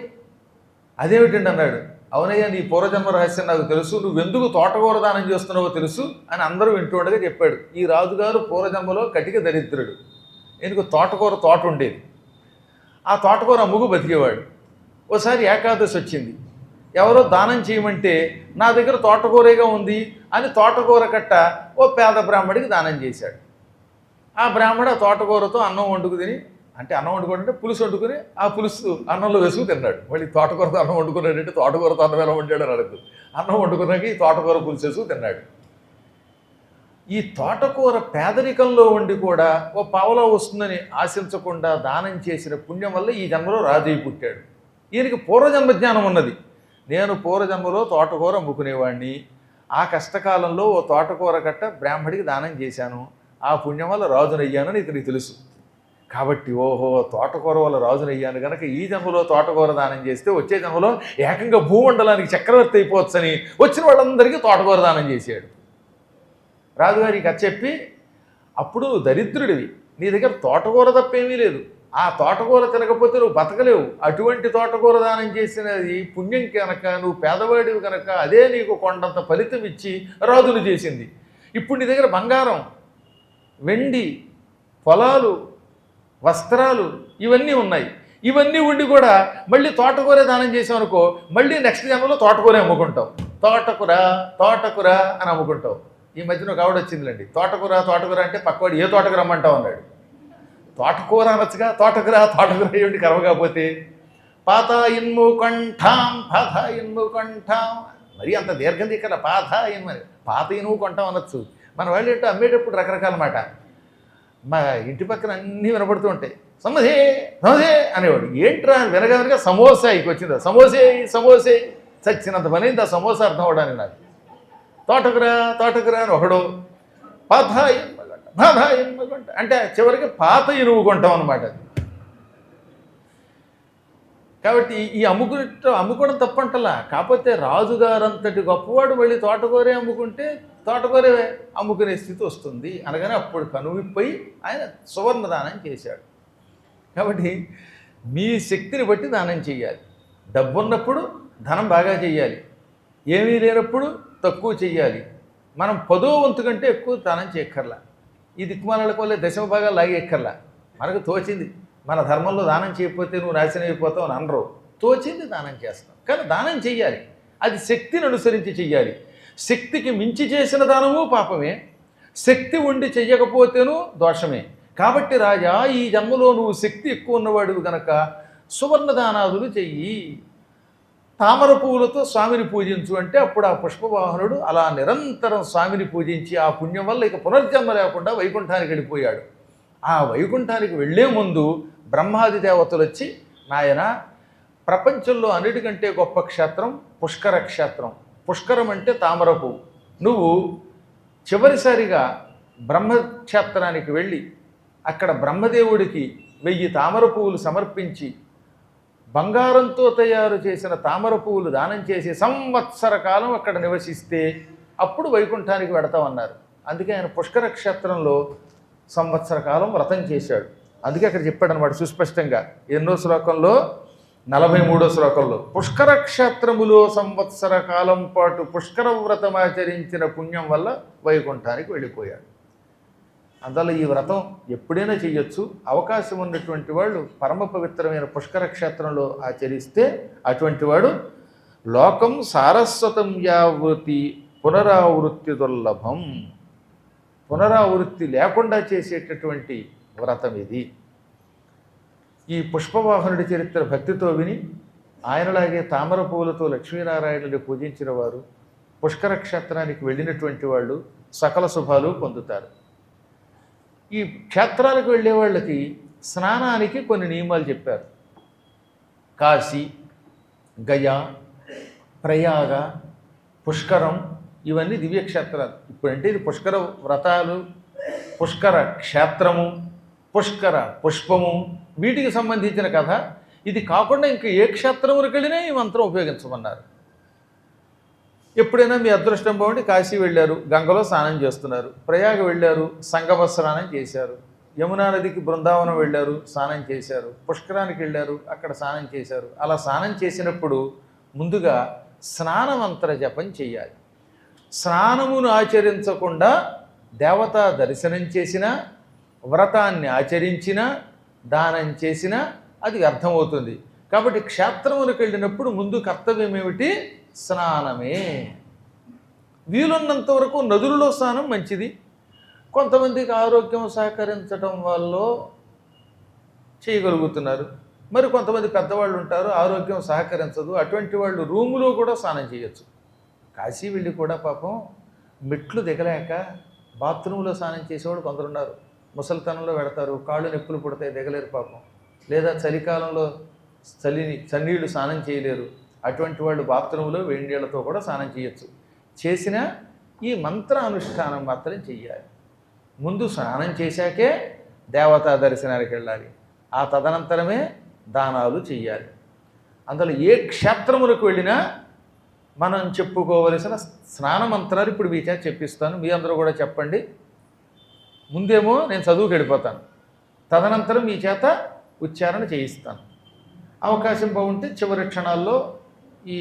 అదేమిటండి అన్నాడు. అవునయ్యా, నీ పూర్వజన్మ రహస్యం నాకు తెలుసు, నువ్వెందుకు తోటకూర దానం చేస్తున్నావో తెలుసు అని అందరూ వింటూ ఉండగా చెప్పాడు. ఈ రాజుగారు పూర్వజన్మలో కటిక దరిద్రుడు. ఎందుకు తోటకూర తోట ఉండేది, ఆ తోటకూర అమ్ముకు బతికేవాడు. ఓసారి ఏకాదశి వచ్చింది, ఎవరో దానం చేయమంటే నా దగ్గర తోటకూరేగా ఉంది అని తోటకూర కట్ట ఓ పేద బ్రాహ్మడికి దానం చేశాడు. ఆ బ్రాహ్మడు ఆ తోటకూరతో అన్నం వండుకు తిని, అంటే అన్నం వండుకుంటే పులుసు వండుకుని ఆ పులుసు అన్నంలో వేసుకు తిన్నాడు. మళ్ళీ తోటకూరతో అన్నం వండుకున్నాడంటే తోటకూరతో అన్నం ఎలా వండాడు అని అడుగుతుంది. అన్నం వండుకున్నాక ఈ తోటకూర పులుసు వేసుకు తిన్నాడు. ఈ తోటకూర పేదరికంలో ఉండి కూడా ఓ పావలా వస్తుందని ఆశించకుండా దానం చేసిన పుణ్యం వల్ల ఈ జన్మలో రాజయ్య పుట్టాడు. ఈయనకి పూర్వజన్మ జ్ఞానం ఉన్నది. నేను పూర్వజన్మలో తోటకూర అమ్ముకునేవాడిని, ఆ కష్టకాలంలో ఓ తోటకూర కట్ట బ్రాహ్మడికి దానం చేశాను, ఆ పుణ్యం వల్ల రాజునయ్యానని ఇతనికి తెలుసు. కాబట్టి ఓహో తోటకూర వల్ల రాజునయ్యాను కనుక ఈ జన్మలో తోటకూర దానం చేస్తే వచ్చే జన్మలో ఏకంగా భూమండలానికి చక్రవర్తి అయిపోవచ్చని వచ్చిన వాళ్ళందరికీ తోటకూర దానం చేశాడు. రాజుగారికి కథ చెప్పి, అప్పుడు దరిద్రుడివి, నీ దగ్గర తోటకూర తప్పేమీ లేదు, ఆ తోటకూర తినకపోతే నువ్వు బతకలేవు, అటువంటి తోటకూర దానం చేసినది పుణ్యం కనుక, నువ్వు పేదవాడివి కనుక అదే నీకు కొండంత ఫలితం ఇచ్చి రాజులు చేసింది. ఇప్పుడు నీ దగ్గర బంగారం, వెండి, పొలాలు, వస్త్రాలు ఇవన్నీ ఉన్నాయి. ఇవన్నీ ఉండి కూడా మళ్ళీ తోటకూరే దానం చేసావు అనుకో, మళ్ళీ నెక్స్ట్ జన్మలో తోటకూరే అమ్ముకుంటావు. తోటకూర అని అమ్ముకుంటావు. ఈ మధ్యన ఒక ఆవిడ వచ్చిందిలేండి, తోటకూర అంటే పక్కవాడు ఏ తోటకూర అమ్మంటావు అన్నాడు. తోటకూర అనొచ్చుగా, తోటకూర ఏమిటి కరవ కాకపోతే. పాత ఇన్ము కొంటాం మరి అంత దీర్ఘం దిక్కల పాత ఇన్మని, పాత ఇనుము కొంటాం అనొచ్చు. మన వాళ్ళు ఏంటో అమ్మేటప్పుడు రకరకాల మాట. మా ఇంటి పక్కన అన్నీ వినపడుతూ ఉంటాయి. సమోసే అనేవాడు. ఏంట్రా వినగా సమోసా ఇక వచ్చిందా, సమోసే చచ్చినంత పనైంది ఆ సమోసా అర్థం అవడానికి నాకు. తోటకూర అని ఒకడు, పాత ఇనుము కొంట అంటే చివరికి పాత ఇనుము కొంటాం అనమాట. కాబట్టి ఈ అమ్ముకోవడం తప్పంటలా. కాకపోతే రాజుగారంతటి గొప్పవాడు మళ్ళీ తోటకూరే అమ్ముకుంటే తోటకూరే అమ్ముకునే స్థితి వస్తుంది అనగానే అప్పుడు కనువిప్పై ఆయన సువర్ణ దానం చేశాడు. కాబట్టి మీ శక్తిని బట్టి దానం చేయాలి. డబ్బున్నప్పుడు ధనం బాగా చెయ్యాలి, ఏమీ లేనప్పుడు తక్కువ చెయ్యాలి. మనం 10వ వంతు కంటే ఎక్కువ దానం చేయక్కర్లా. ఈ దిక్కుమాలకు వల్లే దశమ భాగాలు లాగేక్కర్లా. మనకు తోచింది, మన ధర్మంలో దానం చేయకపోతే నువ్వు నాశనం అయిపోతావు అని అనరు. తోచింది దానం చేస్తాం, కానీ దానం చెయ్యాలి. అది శక్తిని అనుసరించి చెయ్యాలి. శక్తికి మించి చేసిన దానము పాపమే, శక్తి ఉండి చెయ్యకపోతేనూ దోషమే. కాబట్టి రాజా, ఈ జన్మలో నువ్వు శక్తి ఎక్కువ ఉన్నవాడు గనక సువర్ణ దానాదులు చెయ్యి, తామర పువ్వులతో స్వామిని పూజించు అంటే అప్పుడు ఆ పుష్పవాహనుడు అలా నిరంతరం స్వామిని పూజించి ఆ పుణ్యం వల్ల ఇక పునర్జన్మ లేకుండా వైకుంఠానికి వెళ్ళిపోయాడు. ఆ వైకుంఠానికి వెళ్ళే ముందు బ్రహ్మాది దేవతలు వచ్చి, నాయన ప్రపంచంలో అన్నిటికంటే గొప్ప క్షేత్రం పుష్కర క్షేత్రం. పుష్కరం అంటే తామర పువ్వు. నువ్వు చివరిసారిగా బ్రహ్మక్షేత్రానికి వెళ్ళి అక్కడ బ్రహ్మదేవుడికి 1000 తామర పువ్వులు సమర్పించి బంగారంతో తయారు చేసిన తామర పువ్వులు దానం చేసి సంవత్సర కాలం అక్కడ నివసిస్తే అప్పుడు వైకుంఠానికి వెడతామన్నారు. అందుకే ఆయన పుష్కర క్షేత్రంలో సంవత్సర కాలం వ్రతం చేశాడు. అందుకే అక్కడ చెప్పాడు అనమాట సుస్పష్టంగా. ఎన్నో శ్లోకంలో 43వ శ్లోకంలో పుష్కర క్షేత్రములో సంవత్సర కాలం పాటు పుష్కర వ్రతం ఆచరించిన పుణ్యం వల్ల వైకుంఠానికి వెళ్ళిపోయాడు. అందువల్ల ఈ వ్రతం ఎప్పుడైనా చెయ్యొచ్చు. అవకాశం ఉన్నటువంటి వాళ్ళు పరమ పవిత్రమైన పుష్కర క్షేత్రంలో ఆచరిస్తే అటువంటి వాడు లోకం సారస్వతం యావృతి పునరావృత్తి దుర్లభం. పునరావృత్తి లేకుండా చేసేటటువంటి వ్రతం ఇది. ఈ పుష్పవాహనుడి చరిత్ర భక్తితో విని ఆయనలాగే తామర పువ్వులతో లక్ష్మీనారాయణుని పూజించిన వారు పుష్కర క్షేత్రానికి వెళ్ళినటువంటి వాళ్ళు సకల శుభాలు పొందుతారు. ఈ క్షేత్రాలకు వెళ్ళే వాళ్ళకి స్నానానికి కొన్ని నియమాలు చెప్పారు. కాశీ, గయా, ప్రయాగ, పుష్కరం ఇవన్నీ దివ్యక్షేత్రాలు. ఇప్పుడంటే ఇది పుష్కర వ్రతాలు, పుష్కర క్షేత్రము, పుష్కర పుష్పము, వీటికి సంబంధించిన కథ. ఇది కాకుండా ఇంకా ఏ క్షేత్రములకు వెళ్ళినా ఈ మంత్రం ఉపయోగించమన్నారు. ఎప్పుడైనా మీ అదృష్టం బాగుండి కాశీ వెళ్ళారు, గంగలో స్నానం చేస్తున్నారు. ప్రయాగ వెళ్ళారు, సంగమ స్నానం చేశారు. యమునా నదికి బృందావనం వెళ్ళారు, స్నానం చేశారు. పుష్కరానికి వెళ్ళారు, అక్కడ స్నానం చేశారు. అలా స్నానం చేసినప్పుడు ముందుగా స్నానమంత్ర జపం చేయాలి. స్నానమును ఆచరించకుండా దేవతా దర్శనం చేసినా, వ్రతాన్ని ఆచరించినా, దానం చేసినా అది వ్యర్థమవుతుంది. కాబట్టి క్షేత్రములకు వెళ్ళినప్పుడు ముందు కర్తవ్యం ఏమిటి? స్నానమే. వీలున్నంత వరకు నదులలో స్నానం మంచిది. కొంతమందికి ఆరోగ్యం సహకరించడం వల్ల చేయగలుగుతున్నారు. మరి కొంతమంది పెద్దవాళ్ళు ఉంటారు, ఆరోగ్యం సహకరించదు. అటువంటి వాళ్ళు రూములో కూడా స్నానం చేయొచ్చు. కాశీ వెళ్ళి కూడా పాపం మెట్లు దిగలేక బాత్రూంలో స్నానం చేసేవాళ్ళు కొందరున్నారు. ముసలితనంలో పెడతారు, కాళ్ళు నొప్పులు పుడతాయి, దిగలేరు పాపం. లేదా చలికాలంలో చన్నీళ్ళు స్నానం చేయలేరు. అటువంటి వాళ్ళు బాత్రూంలో వేడి నీళ్ళతో కూడా స్నానం చేయొచ్చు. చేసినా ఈ మంత్ర అనుష్ఠానం మాత్రం చెయ్యాలి. ముందు స్నానం చేశాకే దేవతా దర్శనానికి వెళ్ళాలి. ఆ తదనంతరమే దానాలు చెయ్యాలి. అందులో ఏ క్షేత్రములకు వెళ్ళినా మనం చెప్పుకోవలసిన స్నాన మంత్రాలు ఇప్పుడు మీ చేత చెప్పిస్తాను. మీ అందరూ కూడా చెప్పండి. ముందేమో నేను చదువుకు వెళ్ళిపోతాను, తదనంతరం మీ చేత ఉచ్చారణ చేయిస్తాను. అవకాశం బాగుంటే చివరి క్షణాల్లో ఈ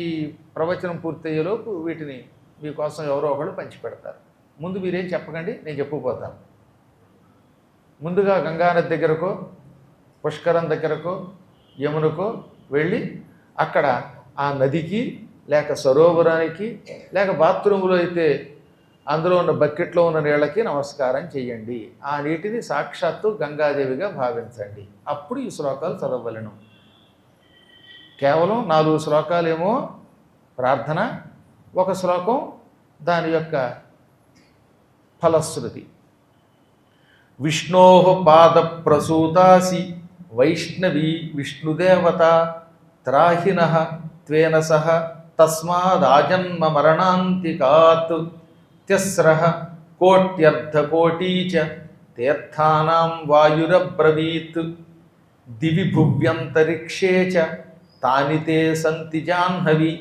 ప్రవచనం పూర్తయ్యేలోపు వీటిని మీకోసం ఎవరో ఒకళ్ళు పంచిపెడతారు. ముందు మీరేం చెప్పకండి, నేను చెప్పుకుపోతాను. ముందుగా గంగానది దగ్గరకో, పుష్కరం దగ్గరకో, యమునకో వెళ్ళి అక్కడ ఆ నదికి లేక సరోవరానికి లేక బాత్రూంలో అయితే అందులో ఉన్న బకెట్లో ఉన్న నీళ్ళకి నమస్కారం చేయండి. ఆ నీటిని సాక్షాత్తు గంగాదేవిగా భావించండి. అప్పుడు ఈ శ్లోకాలు చదవలను. కేవలం 4 శ్లోకాలేమో ప్రార్థన, ఒక శ్లోకం దాని యొక్క ఫలశ్రుతి. విష్ణోః పాద ప్రసూతాసి వైష్ణవీ విష్ణుదేవత త్రాహినః త్వేన సహ తస్మాదాజన్మ మరణాంతికాత్ త్యస్రః కోట్యర్ధకోటీ చ తీర్థానాం వాయురబ్రవీత్ దివి భువ్యంతరిక్షే చ తాని తే సంతి జాహ్నవి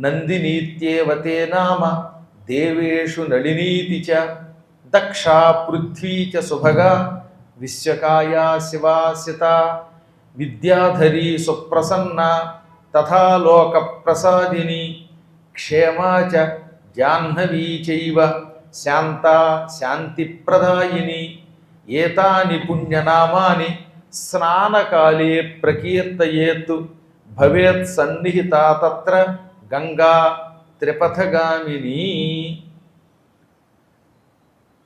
నందినీత్యేవ తే నామ దేవేషు నళినీతి చ దక్షా పృథ్వీ చ సుభగా విశ్వకాయా శివాసిత విద్యాధరీ సుప్రసన్న తథా లోక ప్రసాదిని క్షేమా చ జాహ్నవీ చైవ శాంతా శాంతిప్రదాయిని ఏతాని పుణ్యనామాని స్నానకాలే ప్రకీర్తయేత్ భవేత్ సన్నిహిత తత్ర గంగా త్రిపథగామిని.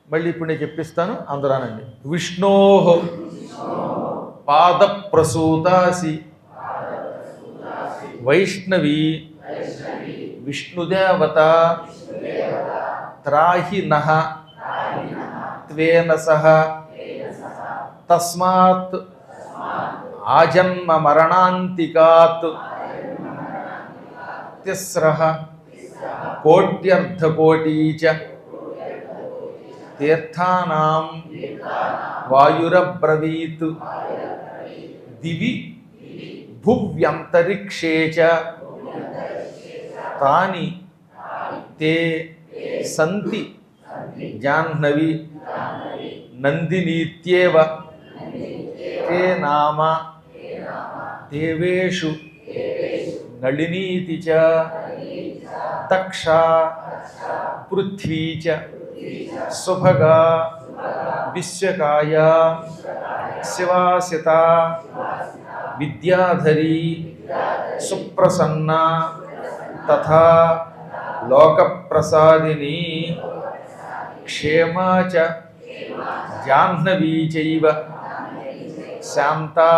మళ్ళీ ఇప్పుడు నేను చెప్పిస్తాను, అందురానండి. విష్ణోః పాదప్రసూతాసి వైష్ణవి విష్ణుదేవత త్రాహి నః త్వేన సహ తస్మాత్ ఆజన్మ మరణాంతికాత్ తిస్రః కోట్యర్థకోటీ చ తీర్థానాం వాయురబ్రవీత్ దివి భువ్యంతరిక్షే చ తాని తే సంతి జాహ్నవి నందినీత్యేవ తే నామ దేవేషు నళినీతి చ దక్షా పృథ్వీ చ సుభగా విశ్వకాయా శివాసిత విద్యాధరీ సుప్రసన్న తథా లోకప్రసాదిని క్షేమా చ జాహ్నవీ చైవ శాంతా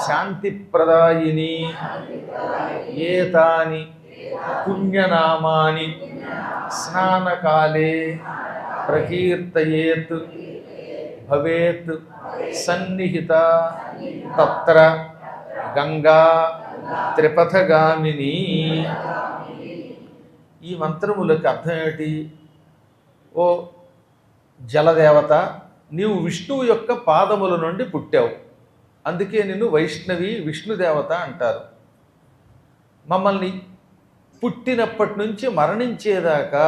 శాంతిప్రదాయిని ఏతాని పుణ్యనామాని స్నానకాలే ప్రకీర్తయేత్ భవేత్ సన్నిహిత తత్ర గంగా త్రిపథగామిని. ఈ మంత్రములకు అర్థం ఏమిటి? ఓ జలదేవత, నీవు విష్ణువు యొక్క పాదముల నుండి పుట్టావు, అందుకే నిన్ను వైష్ణవి విష్ణుదేవత అంటారు. మమ్మల్ని పుట్టినప్పటి నుంచి మరణించేదాకా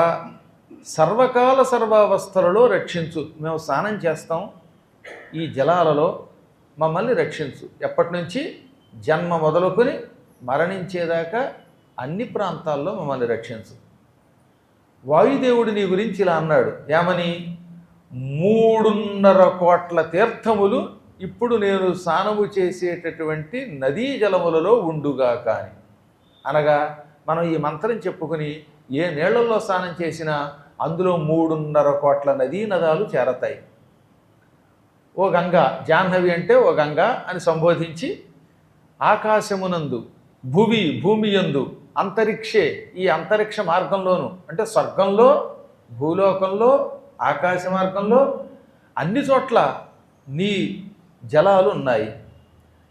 సర్వకాల సర్వావస్థలలో రక్షించు. మేము స్నానం చేస్తాం ఈ జలాలలో, మమ్మల్ని రక్షించు. ఎప్పటి నుంచి? జన్మ మొదలుకొని మరణించేదాకా అన్ని ప్రాంతాల్లో మమ్మల్ని రక్షించు. వాయుదేవుడు నీ గురించి ఇలా అన్నాడు, ఏమని? 3.5 కోట్ల తీర్థములు ఇప్పుడు నేను స్నానము చేసేటటువంటి నదీ జలములలో ఉండుగా. కానీ అనగా మనం ఈ మంత్రం చెప్పుకుని ఏ నీళ్లలో స్నానం చేసినా అందులో 3.5 కోట్ల నదీ నదాలు చేరతాయి. ఓ గంగా, జాహ్నవి అంటే ఓ గంగా అని సంబోధించి ఆకాశమునందు, భువి భూమియందు, అంతరిక్షే ఈ అంతరిక్ష మార్గంలోను అంటే స్వర్గంలో, భూలోకంలో, ఆకాశ మార్గంలో అన్ని చోట్ల నీ జలాలు ఉన్నాయి.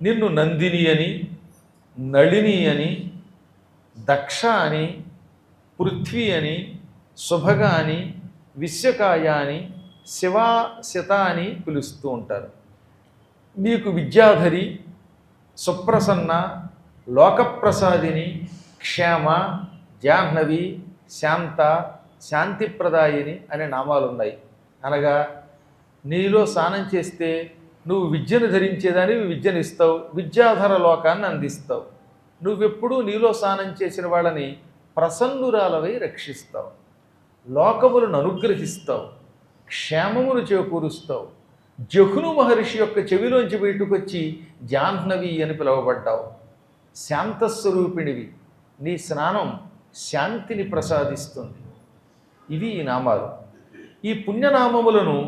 నిన్ను నందిని అని, నళిని అని, దక్ష అని, పృథ్వీ అని, సుభగ అని, విశ్వకాయ అని, శివాసిత అని పిలుస్తూ ఉంటారు. నీకు విద్యాధరి, సుప్రసన్న, లోకప్రసాదిని, క్షేమ, జాహ్నవి, శాంత, శాంతిప్రదాయిని అనే నామాలు ఉన్నాయి. అనగా నీలో స్నానం చేస్తే నువ్వు విద్యను ధరించేదానివి విద్యను ఇస్తావు, విద్యాధర లోకాన్ని అందిస్తావు. నువ్వెప్పుడూ నీలో స్నానం చేసిన వాళ్ళని ప్రసన్నురాలవై రక్షిస్తావు, లోకములను అనుగ్రహిస్తావు, క్షేమమును చేకూరుస్తావు. జహును మహర్షి యొక్క చెవిలోంచి బయటకొచ్చి జాహ్నవి అని పిలువబడ్డావు. శాంతస్వరూపిణివి, నీ స్నానం శాంతిని ప్రసాదిస్తుంది. ఇవి ఈ నామాలు. ఈ పుణ్యనామములను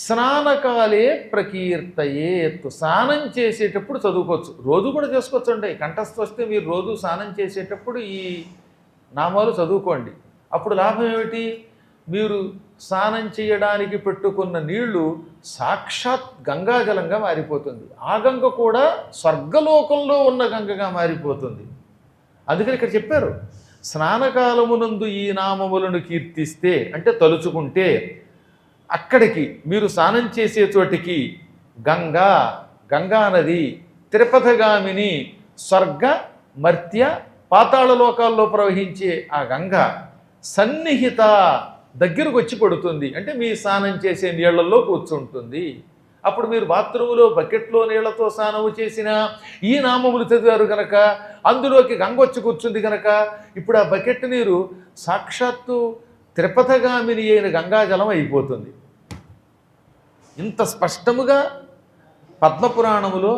స్నానకాలే ప్రకీర్తయేత్, స్నానం చేసేటప్పుడు చదువుకోవచ్చు, రోజు కూడా చేసుకోవచ్చు అండి. కంఠస్థ వస్తే మీరు రోజు స్నానం చేసేటప్పుడు ఈ నామాలు చదువుకోండి. అప్పుడు లాభం ఏమిటి? మీరు స్నానం చేయడానికి పెట్టుకున్న నీళ్లు సాక్షాత్ గంగాజలంగా మారిపోతుంది. ఆ గంగ కూడా స్వర్గలోకంలో ఉన్న గంగగా మారిపోతుంది. అందుకని ఇక్కడ చెప్పారు, స్నానకాలమునందు ఈ నామములను కీర్తిస్తే అంటే తలుచుకుంటే అక్కడికి మీరు స్నానం చేసే చోటికి గంగా, గంగానది, త్రిపథగామిని, స్వర్గ మర్త్య పాతాళ లోకాల్లో ప్రవహించే ఆ గంగ సన్నిహిత దగ్గరకు వచ్చి పడుతుంది. అంటే మీ స్నానం చేసే నీళ్లలో కూర్చుంటుంది. అప్పుడు మీరు బాత్రూములో బకెట్లో నీళ్లతో స్నానము చేసిన ఈ నామములు చదివారు కనుక అందులోకి గంగ వచ్చి కూర్చుంది కనుక ఇప్పుడు ఆ బకెట్ నీరు సాక్షాత్తు త్రిపథగామిని అయిన గంగాజలం అయిపోతుంది. ఇంత స్పష్టముగా పద్మపురాణములో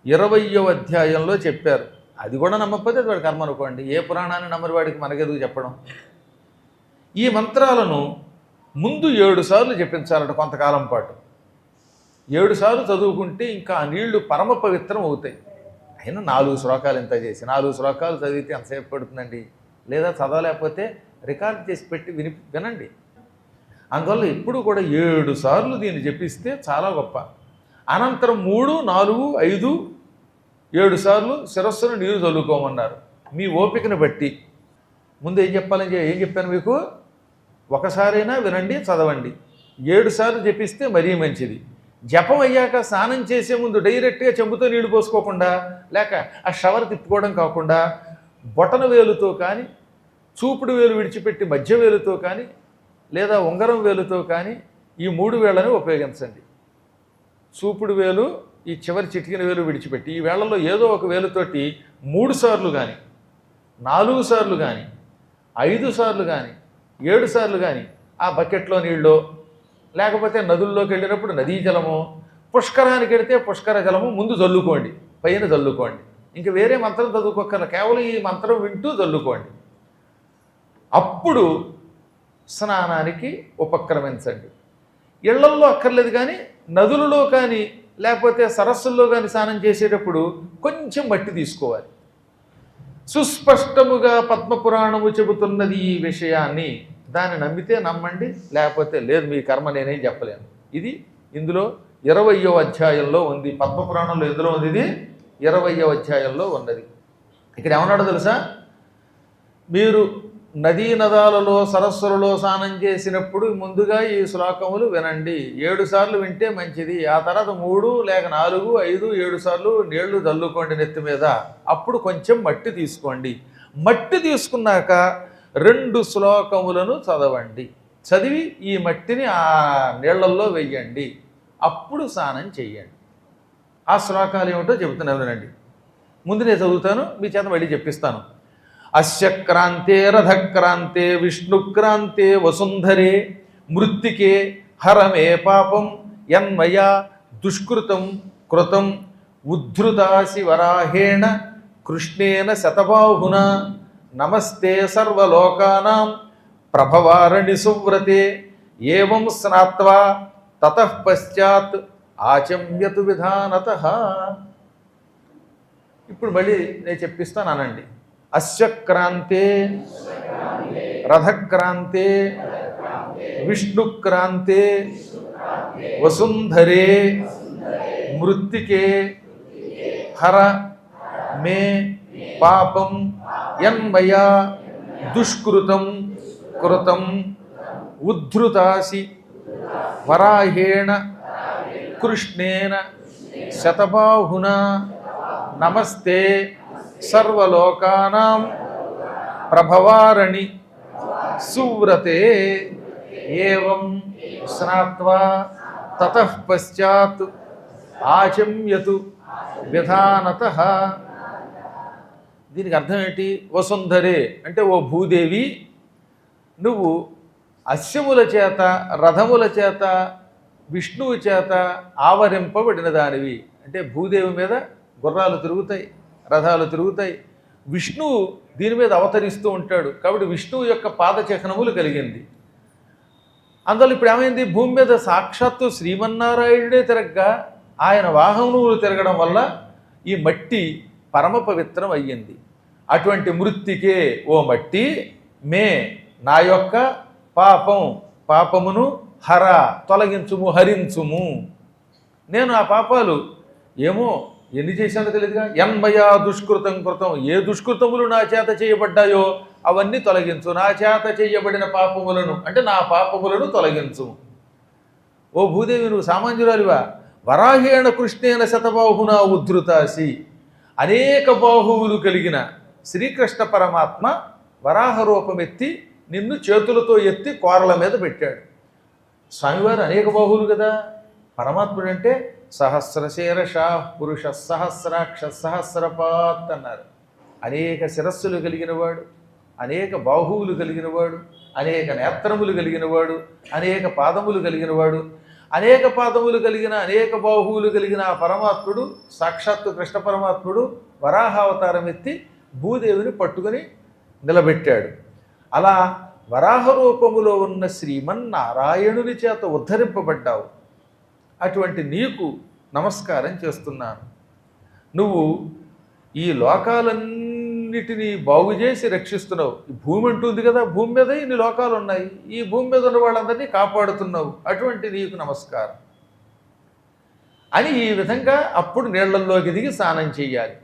20వ అధ్యాయంలో చెప్పారు. అది కూడా నమ్మకపోతే అది వాడి కర్మ అనుకోండి. ఏ పురాణాన్ని నమ్మని వాడికి మనకెదుగు చెప్పడం. ఈ మంత్రాలను ముందు 7 సార్లు చెప్పించాలట కొంతకాలం పాటు. 7 సార్లు చదువుకుంటే ఇంకా ఆ నీళ్లు పరమ పవిత్రం అవుతాయి. అయినా 4 శ్లోకాలు ఎంత చేసి 4 శ్లోకాలు చదివితే ఎంతసేపు పడుతుందండి? లేదా చదవలేకపోతే రికార్డ్ చేసి పెట్టి వినండి. అందువల్ల ఎప్పుడు కూడా 7 సార్లు దీన్ని జపిస్తే చాలా గొప్ప. అనంతరం 3, 4, 5, 7 సార్లు శిరస్సును నీరు చల్లుకోమన్నారు. మీ ఓపికను బట్టి. ముందు ఏం చెప్పాను మీకు? ఒకసారైనా వినండి, చదవండి. 7 సార్లు జపిస్తే మరీ మంచిది. జపం అయ్యాక స్నానం చేసే ముందు డైరెక్ట్గా చెంబుతో నీళ్లు పోసుకోకుండా, లేక ఆ షవర్ తిప్పుకోవడం కాకుండా బొటన వేలుతో కానీ, చూపుడు వేలు విడిచిపెట్టి మధ్య వేలుతో కానీ, లేదా ఉంగరం వేలుతో కానీ ఈ 3 వేళ్ళని ఉపయోగించండి. చూపుడు వేలు, ఈ చివరి చిటికిన వేలు విడిచిపెట్టి ఈ వేళ్లలో ఏదో ఒక వేలుతోటి 3 సార్లు కానీ, 4 సార్లు కానీ, 5 సార్లు కానీ, 7 సార్లు కానీ ఆ బకెట్లో నీళ్ళు, లేకపోతే నదుల్లోకి వెళ్ళినప్పుడు నదీ జలము, పుష్కరానికి వెళితే పుష్కర జలము ముందు చల్లుకోండి, పైన చల్లుకోండి. ఇంక వేరే మంత్రం చదువుకోకర్ల, కేవలం ఈ మంత్రం వింటూ చల్లుకోండి. అప్పుడు స్నానానికి ఉపక్రమించండి. ఇళ్లల్లో అక్కర్లేదు కానీ నదులలో కానీ లేకపోతే సరస్సుల్లో కానీ స్నానం చేసేటప్పుడు కొంచెం మట్టి తీసుకోవాలి. సుస్పష్టముగా పద్మపురాణము చెబుతున్నది ఈ విషయాన్ని. దాన్ని నమ్మితే నమ్మండి, లేకపోతే లేదు, మీ కర్మ, నేనేం చెప్పలేను. ఇది ఇందులో 20వ అధ్యాయంలో ఉంది. పద్మపురాణంలో ఎందులో ఉంది? ఇది 20వ అధ్యాయంలో ఉన్నది. ఇక్కడ ఏమన్నాడో తెలుసా? మీరు నదీ నదాలలో సరస్సులలో స్నానం చేసినప్పుడు ముందుగా ఈ శ్లోకములు వినండి. 7 సార్లు వింటే మంచిది. ఆ తర్వాత 3 లేక 4, 5, 7 సార్లు నీళ్లు చల్లుకోండి నెత్తి మీద. అప్పుడు కొంచెం మట్టి తీసుకోండి. మట్టి తీసుకున్నాక 2 శ్లోకములను చదవండి. చదివి ఈ మట్టిని ఆ నీళ్లల్లో వెయ్యండి. అప్పుడు స్నానం చెయ్యండి. ఆ శ్లోకాలు ఏమిటో చెబుతున్నాను వినండి. ముందు నేను చదువుతాను, మీ చేత మళ్ళీ చెప్పిస్తాను. అస్య క్రాంతే రథక్రాంతే విష్ణుక్రాంతే వసుంధరే మృత్తికే హరమే పాపం యన్మయా దుష్కృతం కృతం ఉద్ధృతాసి వరాహేణ కృష్ణేన శతబాహున నమస్తే సర్వలోకానాం ప్రభవారణి సువ్రతే ఏవం స్నాత్వా తతః పశ్చాత్ ఆచమ్యతు విధానతః. ఇప్పుడు మళ్ళీ నేను చెప్పిస్తాను, అనండి. అస్య క్రాంతే రథక్రాంతే విష్ణుక్రాంతే వసుంధరే మృత్తికే హర మే పాపం యన్మయా దుష్కృతం కృతం ఉద్ధృతాసి వరాహేణ కృష్ణేన శతబాహున నమస్తే సర్వలోకానాం ప్రభవారణి సువ్రతే ఏవం స్నాత్వా తతః పశ్చాత్ ఆచమ్యతు విధానతః. దీనికి అర్థం ఏంటి? వసుంధరే అంటే ఓ భూదేవి, నువ్వు అశ్వముల చేత రథముల చేత విష్ణువు చేత ఆవరింపబడిన దానివి. అంటే భూదేవి మీద గుర్రాలు తిరుగుతాయి, రథాలు తిరుగుతాయి. విష్ణువు దీని మీద అవతరిస్తూ ఉంటాడు కాబట్టి విష్ణువు యొక్క పాదచిహ్నములు కలిగింది. అందువల్ల ఇప్పుడు ఏమైంది? భూమి మీద సాక్షాత్తు శ్రీమన్నారాయణుడే తిరగగా ఆయన వాహనములు తిరగడం వల్ల ఈ మట్టి పరమ పవిత్రం అయ్యింది. అటువంటి మృత్తికే, ఓ మట్టి, మే నా యొక్క పాపమును హర తొలగించుము, హరించుము. నేను ఆ పాపాలు ఏమో ఎన్ని చేశానో తెలియదుగా. యన్మయా దుష్కృతం కృతం, ఏ దుష్కృతములు నా చేత చేయబడ్డాయో అవన్నీ తొలగించు. నా చేత చేయబడిన పాపములను అంటే నా పాపములను తొలగించు. ఓ భూదేవి, నువ్వు సామాన్యురాలివా? వరాహేణ కృష్ణేన శతబాహున ఉద్ధృతాసి, అనేక బాహువులు కలిగిన శ్రీకృష్ణ పరమాత్మ వరాహ రూపమెత్తి నిన్ను చేతులతో ఎత్తి కోరల మీద పెట్టాడు. స్వామివారు అనేక బాహువులు కదా. పరమాత్ముడు అంటే సహస్రశీర్ష పురుష సహస్రాక్ష సహస్రపాత్ అన్నారు. అనేక శిరస్సులు కలిగినవాడు, అనేక బాహువులు కలిగినవాడు, అనేక నేత్రములు కలిగినవాడు, అనేక పాదములు కలిగినవాడు. అనేక పాదములు కలిగిన అనేక బాహువులు కలిగిన ఆ పరమాత్ముడు సాక్షాత్తు కృష్ణ పరమాత్ముడు వరాహావతారం ఎత్తి భూదేవిని పట్టుకొని నిలబెట్టాడు. అలా వరాహ రూపములో ఉన్న శ్రీమన్నారాయణుని చేత ఉద్ధరింపబడ్డావు. అటువంటి నీకు నమస్కారం చేస్తున్నాను. నువ్వు ఈ లోకాలన్నిటినీ బాగు చేసి రక్షిస్తున్నావు. ఈ భూమి అంటుంది కదా, భూమి మీద ఇన్ని లోకాలు ఉన్నాయి, ఈ భూమి మీద ఉన్న వాళ్ళందరినీ కాపాడుతున్నావు. అటువంటి నీకు నమస్కారం అని ఈ విధంగా అప్పుడు నీళ్లల్లోకి దిగి స్నానం చేయాలి.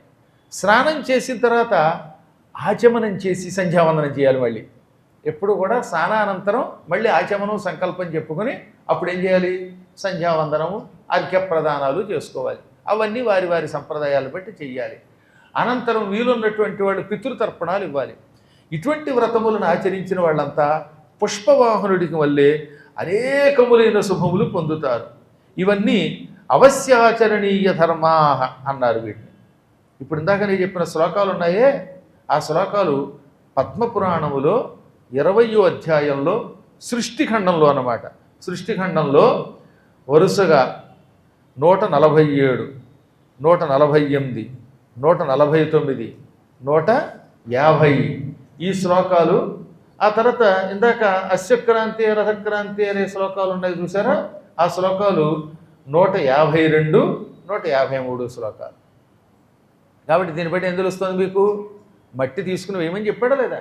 స్నానం చేసిన తర్వాత ఆచమనం చేసి సంధ్యావందనం చేయాలి. మళ్ళీ ఎప్పుడు కూడా స్నానానంతరం మళ్ళీ ఆచమనం సంకల్పం చెప్పుకొని అప్పుడు ఏం చేయాలి? సంధ్యావందనము అర్ఘ్యప్రదానాలు చేసుకోవాలి. అవన్నీ వారి వారి సంప్రదాయాలు బట్టి చెయ్యాలి. అనంతరం వీలున్నటువంటి వాళ్ళు పితృతర్పణాలు ఇవ్వాలి. ఇటువంటి వ్రతములను ఆచరించిన వాళ్ళంతా పుష్పవాహనుడికి వల్లే అనేకములైన శుభములు పొందుతారు. ఇవన్నీ అవశ్యాచరణీయ ధర్మాహ అన్నారు వీటిని. ఇప్పుడు ఇందాక నేను చెప్పిన శ్లోకాలు ఉన్నాయే, ఆ శ్లోకాలు పద్మపురాణములో 20వ అధ్యాయంలో సృష్టిఖండంలో అన్నమాట. సృష్టిఖండంలో వరుసగా 147, 148, 149, 150 ఈ శ్లోకాలు. ఆ తర్వాత ఇందాక అశ్వక్రాంతి రథక్రాంతి అనే శ్లోకాలు ఉన్నాయి చూసారా, ఆ శ్లోకాలు 152, 153 శ్లోకాలు. కాబట్టి దీన్ని బట్టి ఏం తెలుస్తుంది మీకు? మట్టి తీసుకుని వేయమని చెప్పాడా లేదా?